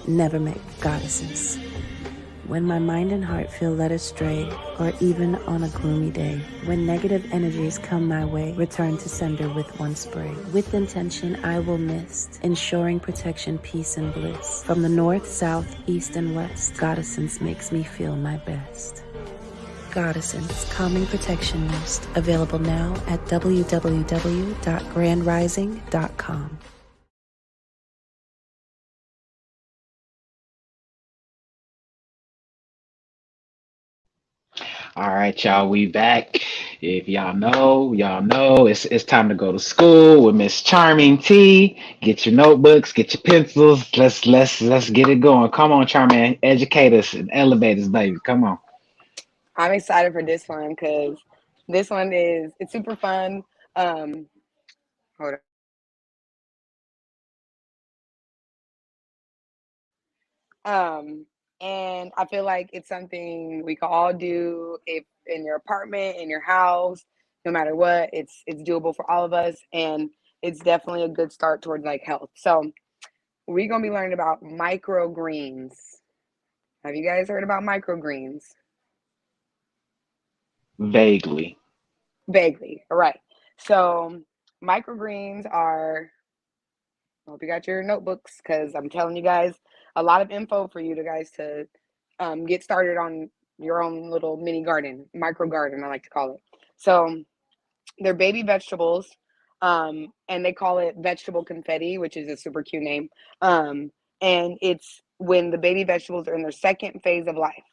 never met goddesses. When my mind and heart feel led astray, or even on a gloomy day, when negative energies come my way, return to sender with one spray. With intention, I will mist, ensuring protection, peace, and bliss. From the north, south, east, and west, Goddessence makes me feel my best. Goddessence Calming Protection Mist, available now at www.grandrising.com. All right, y'all, we back. If y'all know, it's time to go to school with Miss Charming T. Get your notebooks, get your pencils. Let's get it going. Come on, Charming, educate us and elevate us, baby. Come on. I'm excited for this one because this one it's super fun. Hold on. And I feel like it's something we can all do if in your apartment, in your house, no matter what, it's doable for all of us. And it's definitely a good start towards like health. So we're going to be learning about microgreens. Have you guys heard about microgreens? Vaguely. Vaguely. All right. So microgreens are, I hope you got your notebooks because I'm telling you guys a lot of info for you guys to get started on your own little mini garden, micro garden, I like to call it. So they're baby vegetables, and they call it vegetable confetti, which is a super cute name. And it's when the baby vegetables are in their second phase of life.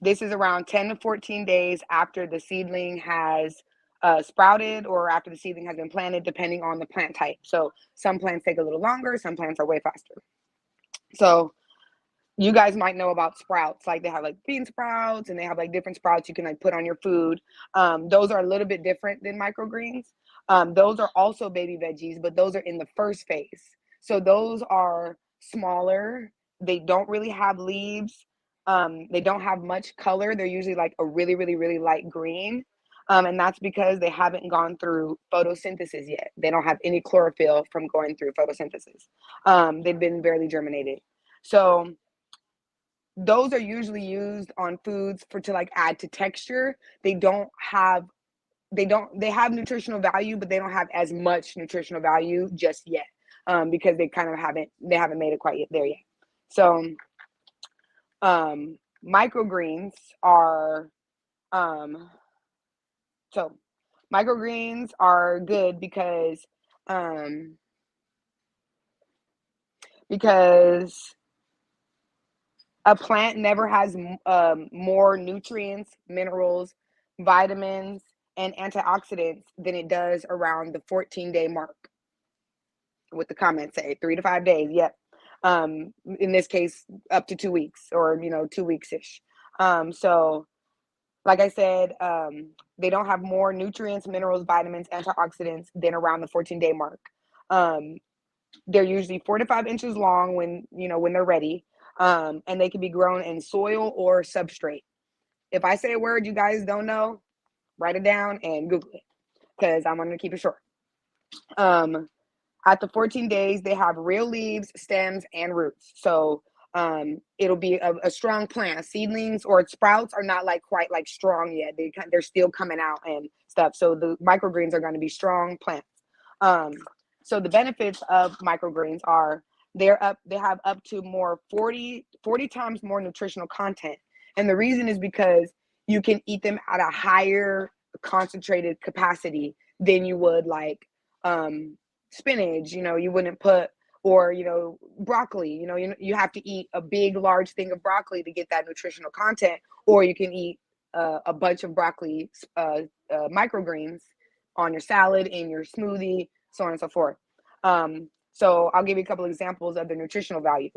This is around 10 to 14 days after the seedling has sprouted or after the seedling has been planted, depending on the plant type. So some plants take a little longer, some plants are way faster. So you guys might know about sprouts, like they have like bean sprouts and they have like different sprouts you can like put on your food. Those are a little bit different than microgreens. Those are also baby veggies, but those are in the first phase. So those are smaller. They don't really have leaves. They don't have much color. They're usually like a really, really, really light green. And that's because they haven't gone through photosynthesis yet. They don't have any chlorophyll from going through photosynthesis. They've been barely germinated. So those are usually used on foods to like add to texture. They have nutritional value, but they don't have as much nutritional value just yet, because they haven't made it quite yet there yet. So microgreens are good because a plant never has more nutrients, minerals, vitamins, and antioxidants than it does around the 14-day mark. What the comments say, 3 to 5 days. Yep. In this case, up to 2 weeks, or 2 weeks-ish. So like I said, they don't have more nutrients, minerals, vitamins, antioxidants than around the 14-day mark. They're usually 4 to 5 inches long when they're ready. And they can be grown in soil or substrate. If I say a word you guys don't know, write it down and Google it, because I'm going to keep it short. At the 14 days, they have real leaves, stems, and roots. So it'll be a strong plant. Seedlings or sprouts are not quite strong yet. They're still coming out and stuff. So the microgreens are going to be strong plants. So the benefits of microgreens are they have up to 40 times more nutritional content. And the reason is because you can eat them at a higher concentrated capacity than you would spinach. You wouldn't put, or broccoli. You have to eat a big large thing of broccoli to get that nutritional content, or you can eat a bunch of broccoli microgreens on your salad, in your smoothie, so on and so forth. So I'll give you a couple examples of the nutritional value.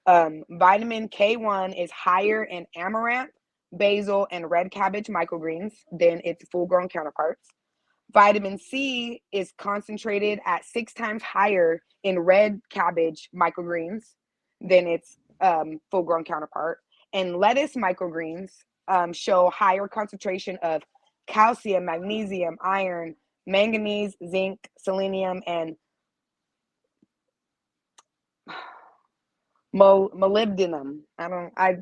Vitamin K1 is higher in amaranth, basil, and red cabbage microgreens than its full-grown counterparts. Vitamin C is concentrated at 6 times higher in red cabbage microgreens than its full-grown counterpart. And lettuce microgreens show higher concentration of calcium, magnesium, iron, manganese, zinc, selenium, and molybdenum. I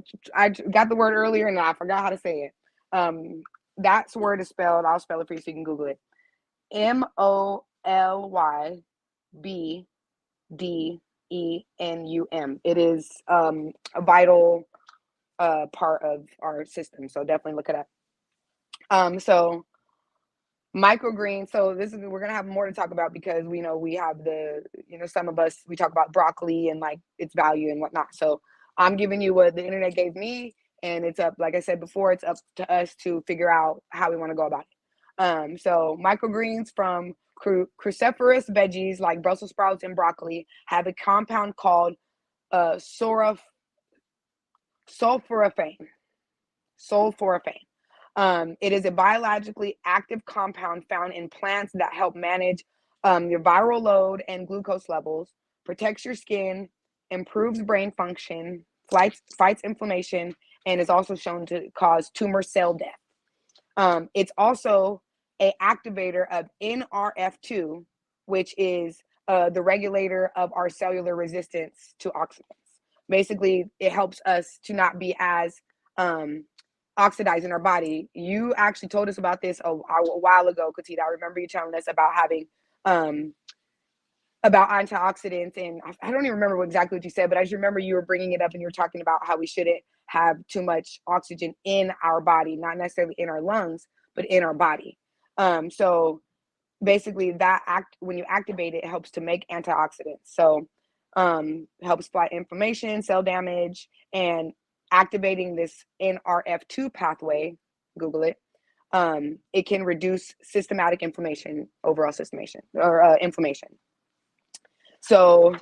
got the word earlier and I forgot how to say it. That word is spelled, I'll spell it for you so you can Google it. molybdenum. It is a vital part of our system. So definitely look it up. So microgreens. So we're gonna have more to talk about because we know we have some of us, we talk about broccoli and like its value and whatnot. So I'm giving you what the internet gave me, and it's up, like I said before, it's up to us to figure out how we want to go about it. So microgreens from cruciferous veggies like Brussels sprouts and broccoli have a compound called sulforaphane. It is a biologically active compound found in plants that help manage your viral load and glucose levels, protects your skin, improves brain function, fights inflammation, and is also shown to cause tumor cell death. It's also an activator of NRF2, which is the regulator of our cellular resistance to oxidants. Basically, it helps us to not be as oxidizing our body. You actually told us about this a while ago, Katita. I remember you telling us about having about antioxidants, and I don't even remember exactly what you said, but I just remember you were bringing it up and you were talking about how we shouldn't have too much oxygen in our body, not necessarily in our lungs, but in our body. So basically when you activate it, it helps to make antioxidants. So helps fight inflammation, cell damage, and activating this NRF2 pathway, Google it, it can reduce systematic inflammation, overall inflammation. So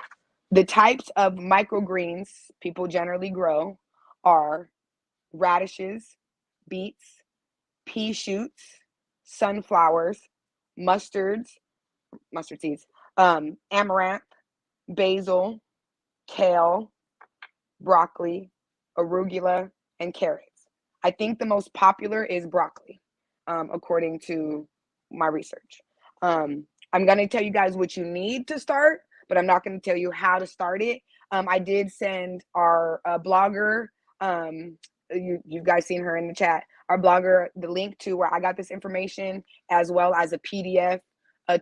the types of microgreens people generally grow are radishes, beets, pea shoots, sunflowers, mustard seeds, amaranth, basil, kale, broccoli, arugula, and carrots. I think the most popular is broccoli, according to my research. I'm going to tell you guys what you need to start, but I'm not going to tell you how to start it. I did send our blogger, you guys seen her in the chat, our blogger, the link to where I got this information, as well as a PDF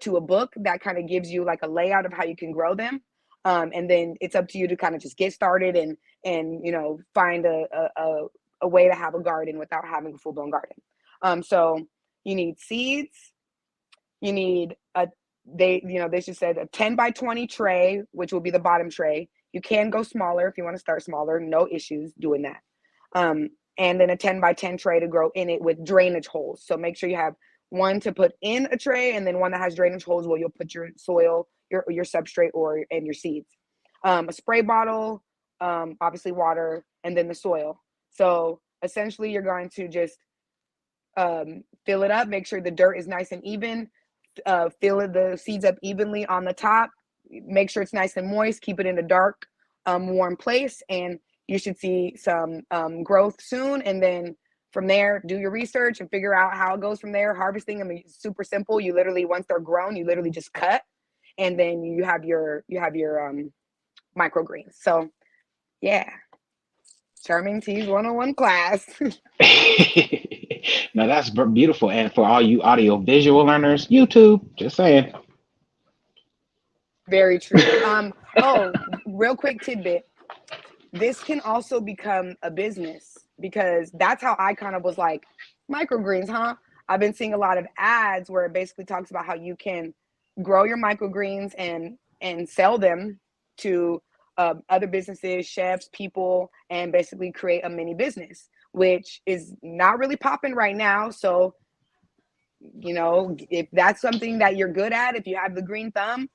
to a book that kind of gives you like a layout of how you can grow them. And then it's up to you to kind of just get started and find a way to have a garden without having a full-blown garden. So you need seeds. You need they just said a 10 by 20 tray, which will be the bottom tray. You can go smaller if you want to start smaller, no issues doing that. And then a 10 by 10 tray to grow in it with drainage holes. So make sure you have one to put in a tray and then one that has drainage holes where you'll put your soil, your substrate and your seeds. A spray bottle, obviously water, and then the soil. So essentially you're going to just fill it up, make sure the dirt is nice and even, fill the seeds up evenly on the top, make sure it's nice and moist, keep it in a dark, warm place, and you should see some growth soon. And then from there, do your research and figure out how it goes from there. Harvesting, I mean, it's super simple. You literally, once they're grown, you literally just cut, and then you have your microgreens. So yeah, Charming Teas 101 class. No, that's beautiful. And for all you audio visual learners, YouTube, just saying. Very true. Oh, real quick tidbit. This can also become a business, because that's how I kind of was like, microgreens, huh? I've been seeing a lot of ads where it basically talks about how you can grow your microgreens and sell them to other businesses, chefs, people, and basically create a mini business, which is not really popping right now. So, if that's something that you're good at, if you have the green thumb,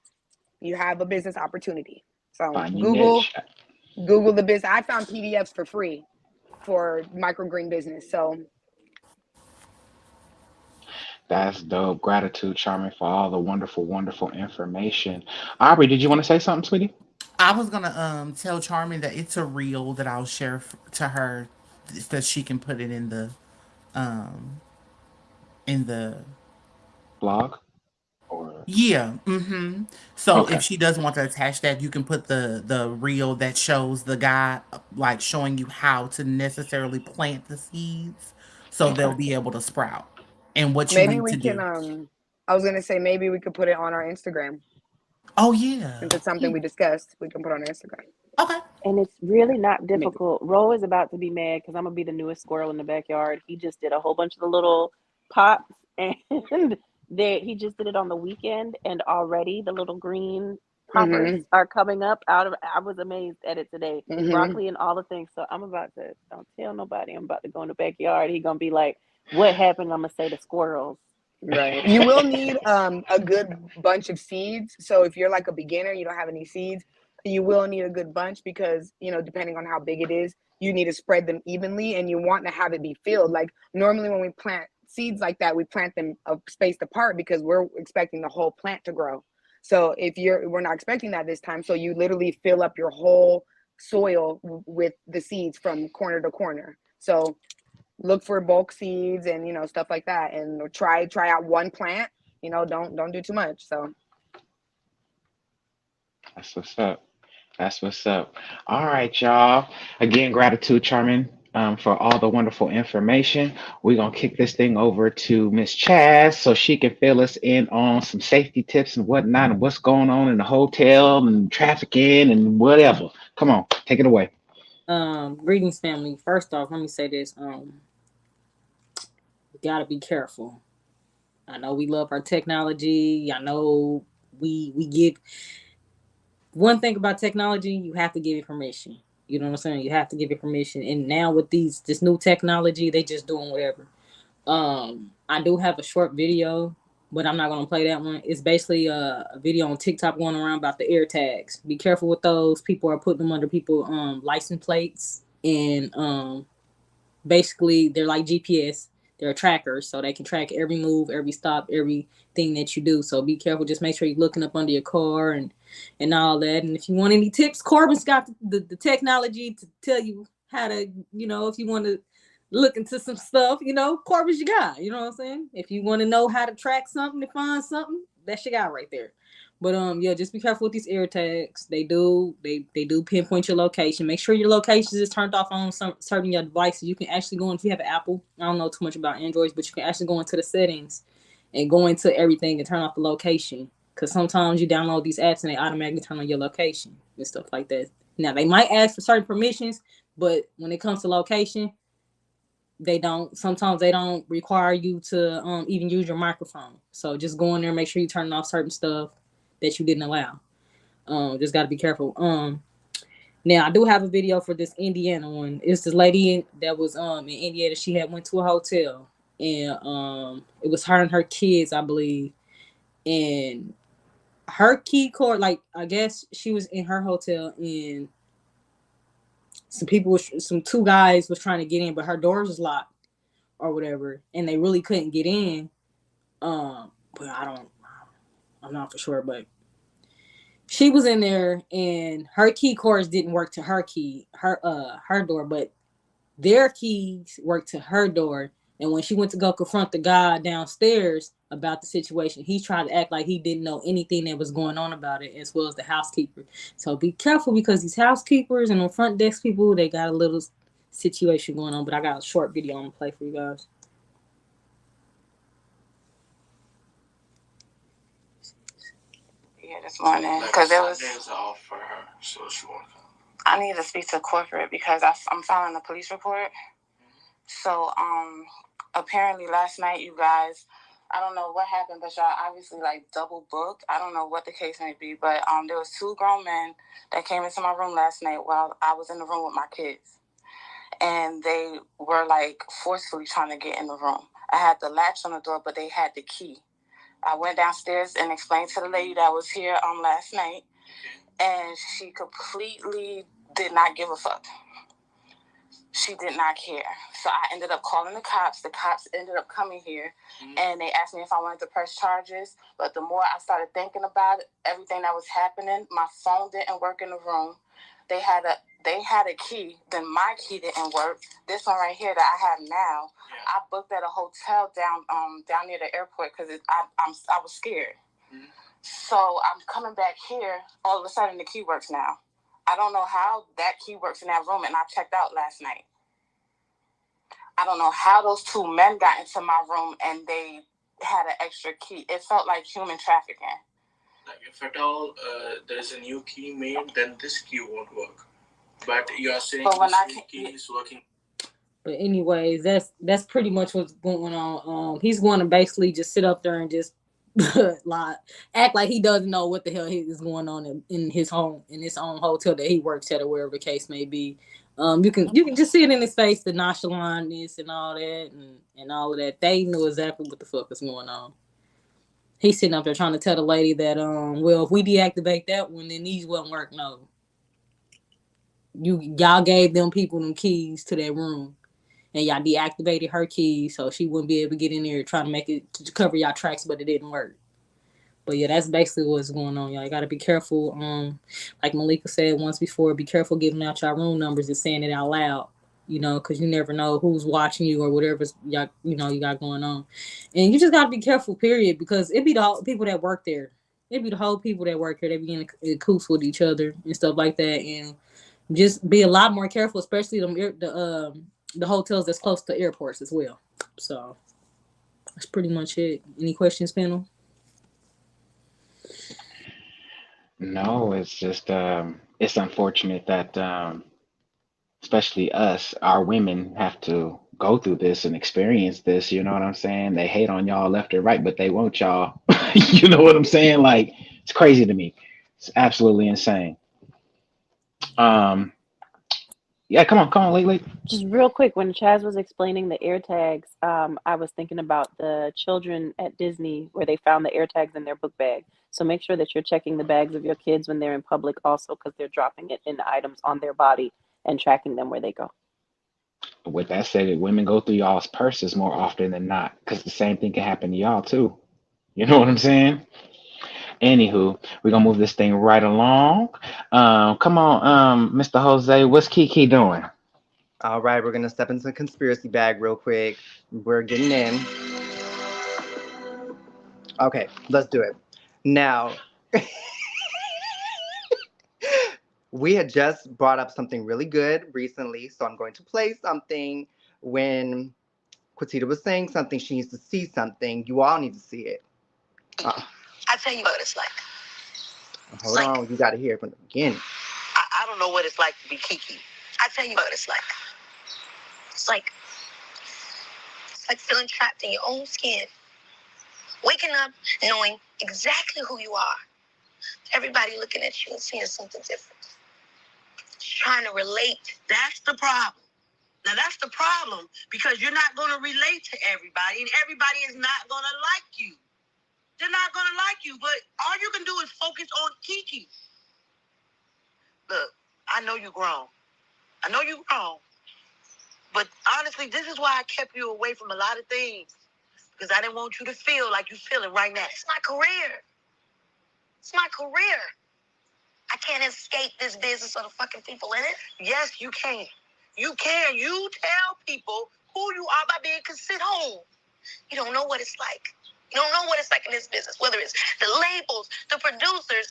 you have a business opportunity. So Google the business. I found PDFs for free for microgreen business. So that's dope. Gratitude, Charming, for all the wonderful, wonderful information. Aubrey, did you want to say something, sweetie? I was gonna tell Charming that it's a reel that I'll share to her, that she can put it in the blog or Yeah. Mm-hmm. So Okay. if she doesn't want to attach that, you can put the reel that shows the guy like showing you how to necessarily plant the seeds so they'll Okay. be able to sprout and what you Maybe need we to can do. I was gonna say maybe we could put it on our Instagram. Oh yeah. Since it's something we discussed, we can put on our Instagram. Okay. And it's really not difficult. Ro is about to be mad because I'm gonna be the newest squirrel in the backyard. He just did a whole bunch of the little pops, and he just did it on the weekend, and already the little green poppers Mhm. are coming up out of. I was amazed at it today. Mhm. Broccoli and all the things. So I'm about to don't tell nobody. I'm about to go in the backyard. He gonna be like, "What happened?" I'm gonna say the squirrels. Right. You will need a good bunch of seeds. So if you're like a beginner, you don't have any seeds, you will need a good bunch because, you know, depending on how big it is, you need to spread them evenly and you want to have it be filled. Like normally when we plant seeds like that, we plant them spaced apart because we're expecting the whole plant to grow. So we're not expecting that this time. So you literally fill up your whole soil with the seeds from corner to corner. So look for bulk seeds and, you know, stuff like that, and try out one plant, you know, don't do too much. So That's what's up. That's what's up. All right, y'all. Again, gratitude, Charmin, for all the wonderful information. We're gonna kick this thing over to Miss Chaz so she can fill us in on some safety tips and whatnot, and what's going on in the hotel and trafficking and whatever. Come on, take it away. Greetings, family. First off, let me say this. You gotta be careful. I know we love our technology. I know we give one thing about technology, you have to give it permission. You know what I'm saying? You have to give it permission. And now with this new technology, they just doing whatever. I do have a short video, but I'm not gonna play that one. It's basically a video on TikTok going around about the air tags. Be careful with those. People are putting them under people license plates, and basically they're like GPS. They're trackers, so they can track every move, every stop, everything that you do. So be careful. Just make sure you're looking up under your car and all that. And if you want any tips, Corbin's got the technology to tell you how to, you know, if you want to look into some stuff, you know, Corbin's your guy. You know what I'm saying? If you want to know how to track something to find something, that's your guy right there. But yeah, just be careful with these air tags. They do pinpoint your location. Make sure your location is turned off on some certain your devices. You can actually go in, if you have an Apple. I don't know too much about Androids, but you can actually go into the settings and go into everything and turn off the location. Because sometimes you download these apps and they automatically turn on your location and stuff like that. Now they might ask for certain permissions, but when it comes to location, they don't. Sometimes they don't require you to even use your microphone. So just go in there, make sure you turn off certain stuff that you didn't allow. Just got to be careful. Now I do have a video for this Indiana one. It's this lady that was in Indiana. She had went to a hotel, and it was her and her kids, I believe, and her key card, like I guess she was in her hotel and some two guys was trying to get in, but her doors was locked or whatever, and they really couldn't get in. But I'm not for sure, but she was in there and her key cards didn't work to her door, but their keys worked to her door. And when she went to go confront the guy downstairs about the situation, he tried to act like he didn't know anything that was going on about it, as well as the housekeeper. So be careful, because these housekeepers and the front desk people, they got a little situation going on. But I got a short video I'm gonna play for you guys. Yeah, this morning, because there was off for her, so she won't come. I need to speak to corporate because I'm filing a police report. So apparently last night, you guys, I don't know what happened, but y'all obviously like double booked. I don't know what the case may be, but there was two grown men that came into my room last night while I was in the room with my kids, and they were like forcefully trying to get in the room. I had the latch on the door, but they had the key. I went downstairs and explained to the lady that was here last night, and she completely did not give a fuck. She did not care. So I ended up calling the cops. The cops ended up coming here, and they asked me if I wanted to press charges. But the more I started thinking about it, everything that was happening, my phone didn't work in the room. They had a key, then my key didn't work. This one right here that I have now, I booked at a hotel down near the airport because I was scared. So I'm coming back here. All of a sudden, the key works now. I don't know how that key works in that room, and I checked out last night. I don't know how those two men got into my room and they had an extra key. It felt like human trafficking. Like if at all there's a new key made, then this key won't work. But you are saying this key is working. But anyways, that's pretty much what's going on. He's going to basically just sit up there and just like act like he doesn't know what the hell is going on in his home, in his own hotel that he works at or wherever the case may be. You can just see it in his face, the nonchalantness and all that and all of that. They knew exactly what the fuck was going on. He's sitting up there trying to tell the lady that well, if we deactivate that one, then these won't work. No. Y'all gave them people them keys to that room. And y'all deactivated her keys so she wouldn't be able to get in there trying to make it to cover y'all tracks, but it didn't work. But yeah, that's basically what's going on, y'all. You gotta be careful. Like Malika said once before, be careful giving out your room numbers and saying it out loud, because you never know who's watching you or whatever y'all, you got going on. And you just gotta be careful, period, because it be the whole people that work there. It be the whole people that work here. They be in coops with each other and stuff like that. And just be a lot more careful, especially the hotels that's close to airports as well. So that's pretty much it. Any questions, panel? No, it's just it's unfortunate that especially us, our women have to go through this and experience this, you know what I'm saying? They hate on y'all left or right, but they want y'all. You know what I'm saying? Like, it's crazy to me. It's absolutely insane. Yeah, come on, late. Just real quick, when Chaz was explaining the AirTags, I was thinking about the children at Disney where they found the AirTags in their book bag. So make sure that you're checking the bags of your kids when they're in public also, because they're dropping it in items on their body and tracking them where they go. With that said, women go through y'all's purses more often than not, because the same thing can happen to y'all too. You know what I'm saying? Anywho, we're gonna move this thing right along. Come on, Mr. Jose, what's Kiki doing? All right, we're gonna step into the conspiracy bag real quick. We're getting in. Okay, let's do it. Now, we had just brought up something really good recently, so I'm going to play something. When Quatita was saying something, she needs to see something. You all need to see it. I tell you what it's like. Hold on, you got to hear it from the beginning. I don't know what it's like to be Kiki. I tell you what it's like. It's like feeling trapped in your own skin. Waking up knowing exactly who you are. Everybody looking at you and seeing something different. Trying to relate. That's the problem. Now that's the problem, because you're not going to relate to everybody, and everybody is not going to like you. They're not going to like you, but all you can do is focus on Kiki. Look, I know you're grown. But honestly, this is why I kept you away from a lot of things, because I didn't want you to feel like you're feeling right now. It's my career. I can't escape this business or the fucking people in it. Yes, you can. You can. You tell people who you are by being considered home. You don't know what it's like. You don't know what it's like in this business, whether it's the labels, the producers,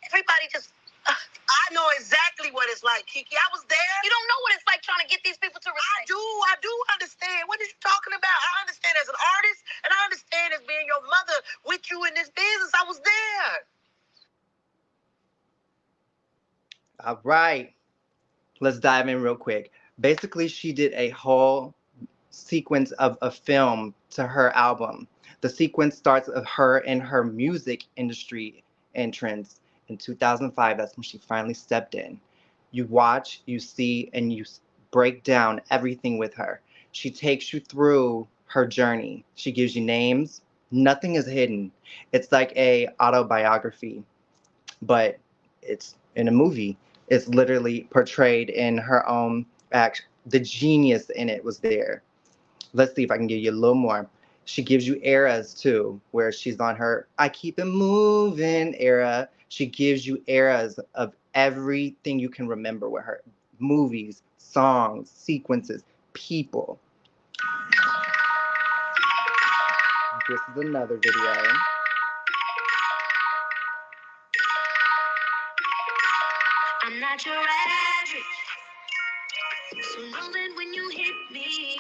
everybody just... I know exactly what it's like, Kiki. I was there. You don't know what it's like trying to get these people to respect. I do understand. What are you talking about? I understand as an artist, and I understand as being your mother with you in this business. I was there. All right. Let's dive in real quick. Basically, she did a whole sequence of a film to her album. The sequence starts of her in her music industry entrance. In 2005, that's when she finally stepped in. You watch, you see, and you break down everything with her. She takes you through her journey. She gives you names. Nothing is hidden. It's like a autobiography, but it's in a movie. It's literally portrayed in her own act. The genius in it was there. Let's see if I can give you a little more. She gives you eras too, where she's on her I Keep It Moving era. She gives you eras of everything you can remember with her. Movies, songs, sequences, people. This is another video. not your average. So know that when you hit me,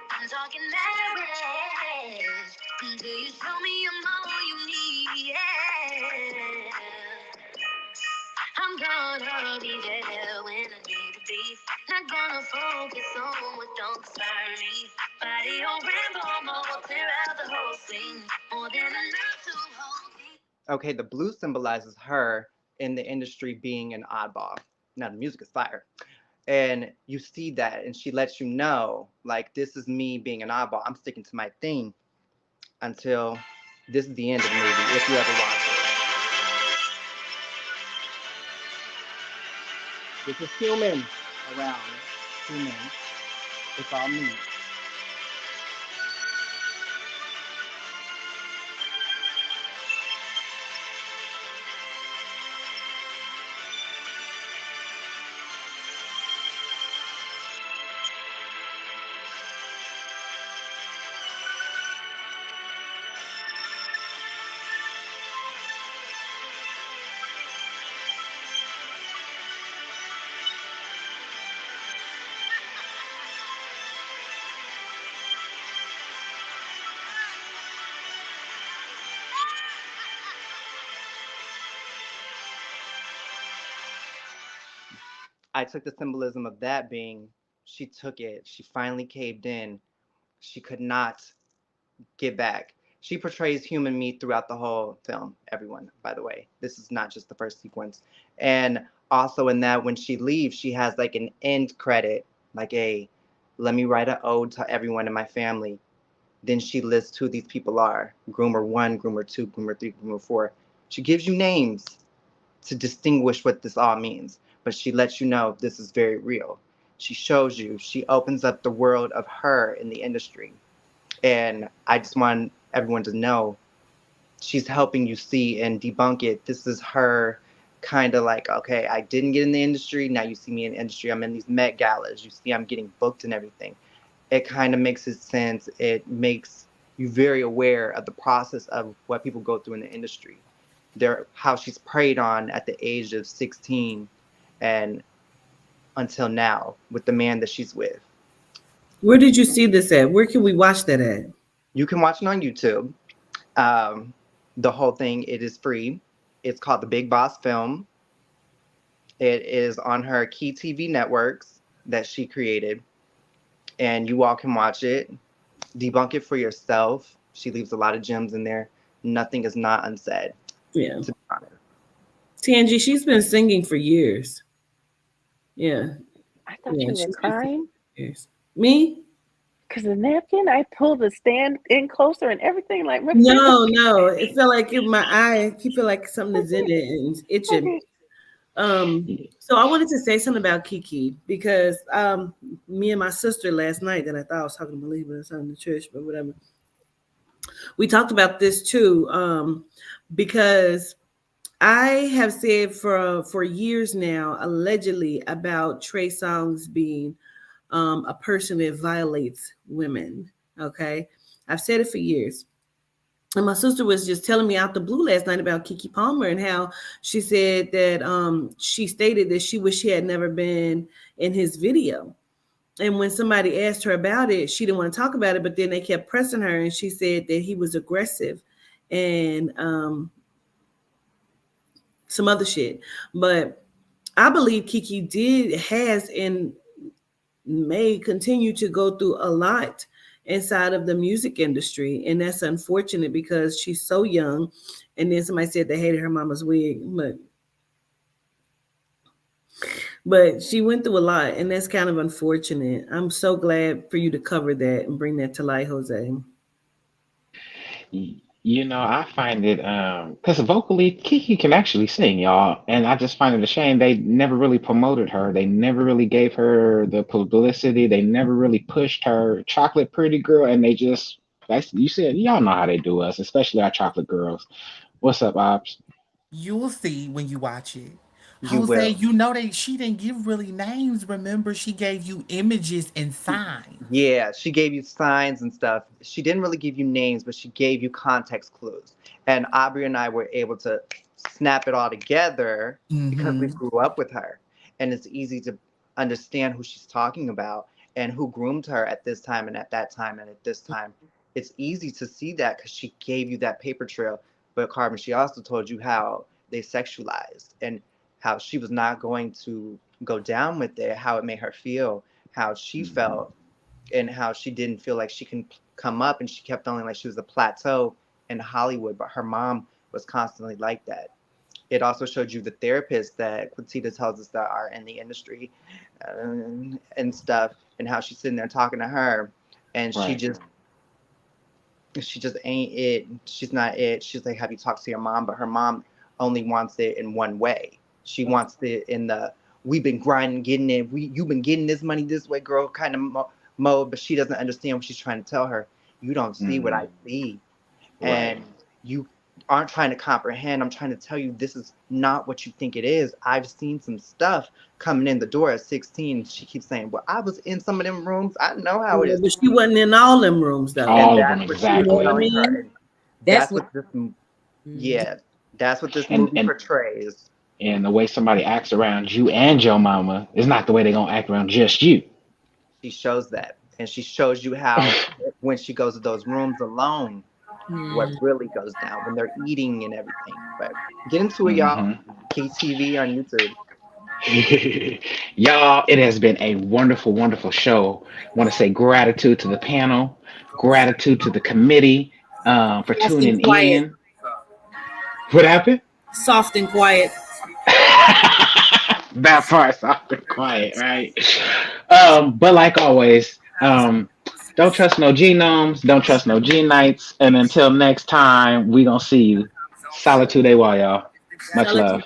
I'm talking average. Until you show me I'm all you need, yeah. I'm gonna be there when I need to be. Not gonna focus on what don't concern me. Body on Rambo mode, clear out the whole thing. More than enough to hold me. Okay, the blue symbolizes her in the industry being an oddball. Now, the music is fire. And you see that, and she lets you know, like, this is me being an oddball. I'm sticking to my thing until this is the end of the movie, if you ever watch it. This is human around. Human. It's all me. I took the symbolism of that being, she took it. She finally caved in. She could not get back. She portrays human me throughout the whole film, everyone, by the way. This is not just the first sequence. And also in that, when she leaves, she has like an end credit, like a, let me write an ode to everyone in my family. Then she lists who these people are. Groomer 1, Groomer 2, Groomer 3, Groomer 4. She gives you names to distinguish what this all means. But she lets you know this is very real. She shows you, she opens up the world of her in the industry. And I just want everyone to know she's helping you see and debunk it. This is her kind of like, okay, I didn't get in the industry. Now you see me in the industry. I'm in these Met Galas. You see I'm getting booked and everything. It kind of makes sense. It makes you very aware of the process of what people go through in the industry. How she's preyed on at the age of 16 and until now with the man that she's with. Where did you see this at? Where can we watch that at? You can watch it on YouTube. The whole thing, it is free. It's called The Big Boss Film. It is on her Key TV networks that she created. And you all can watch it, debunk it for yourself. She leaves a lot of gems in there. Nothing is not unsaid. Yeah. To be honest. Tangie, she's been singing for years. Yeah. I thought you were crying. Me? Because the napkin, I pulled the stand in closer and everything. Like no, it felt like in my eye. I feel like something is in it and it's itching. So I wanted to say something about Kiki because me and my sister last night, that I thought I was talking to Malik, but it's on the church, but whatever. We talked about this too, because I have said for years now, allegedly, about Trey Songz being a person that violates women. Okay, I've said it for years. And my sister was just telling me out the blue last night about Keke Palmer and how she said that she stated that she wished she had never been in his video. And when somebody asked her about it, she didn't want to talk about it, but then they kept pressing her and she said that he was aggressive and some other shit. But I believe Keke has and may continue to go through a lot inside of the music industry. And that's unfortunate because she's so young. And then somebody said they hated her mama's wig, but she went through a lot, and that's kind of unfortunate. I'm so glad for you to cover that and bring that to light, Jose. You know, I find it because vocally Keke can actually sing, y'all, and I just find it a shame they never really promoted her. They never really gave her the publicity. They never really pushed her. Chocolate Pretty Girl, and they just, you said, y'all know how they do us, especially our chocolate girls. What's up, Ops? You will see when you watch it. Jose, you know she didn't give really names. Remember, she gave you images and signs. Yeah, she gave you signs and stuff. She didn't really give you names, but she gave you context clues. And Aubrey and I were able to snap it all together because we grew up with her, and it's easy to understand who she's talking about and who groomed her at this time and at that time and at this time. It's easy to see that because she gave you that paper trail. But Carmen, she also told you how they sexualized and how she was not going to go down with it, how it made her feel, how she felt, and how she didn't feel like she can come up, and she kept feeling like she was a plateau in Hollywood, but her mom was constantly like that. It also showed you the therapists that Quintita tells us that are in the industry and stuff, and how she's sitting there talking to her, and she just ain't it. She's not it. She's like, have you talked to your mom? But her mom only wants it in one way. She wants it in the, we've been grinding, getting it. You've been getting this money this way, girl, kind of mode. But she doesn't understand what she's trying to tell her. You don't see what I see. Right. And you aren't trying to comprehend. I'm trying to tell you this is not what you think it is. I've seen some stuff coming in the door at 16. She keeps saying, well, I was in some of them rooms. I know how it is. But she wasn't in all them rooms, though. All of them, exactly. You know what I mean? That's what this, that's what this movie portrays. And the way somebody acts around you and your mama is not the way they're going to act around just you. She shows that. And she shows you how when she goes to those rooms alone, what really goes down when they're eating and everything. But get into it, y'all. KTV on YouTube. Y'all, it has been a wonderful, wonderful show. I want to say gratitude to the panel, gratitude to the committee for tuning in. What happened? Soft and quiet. That part, soft and quiet, right? But like always, don't trust no genomes, don't trust no gene nights, and until next time, we gonna see you. Solitude, y'all. Much love.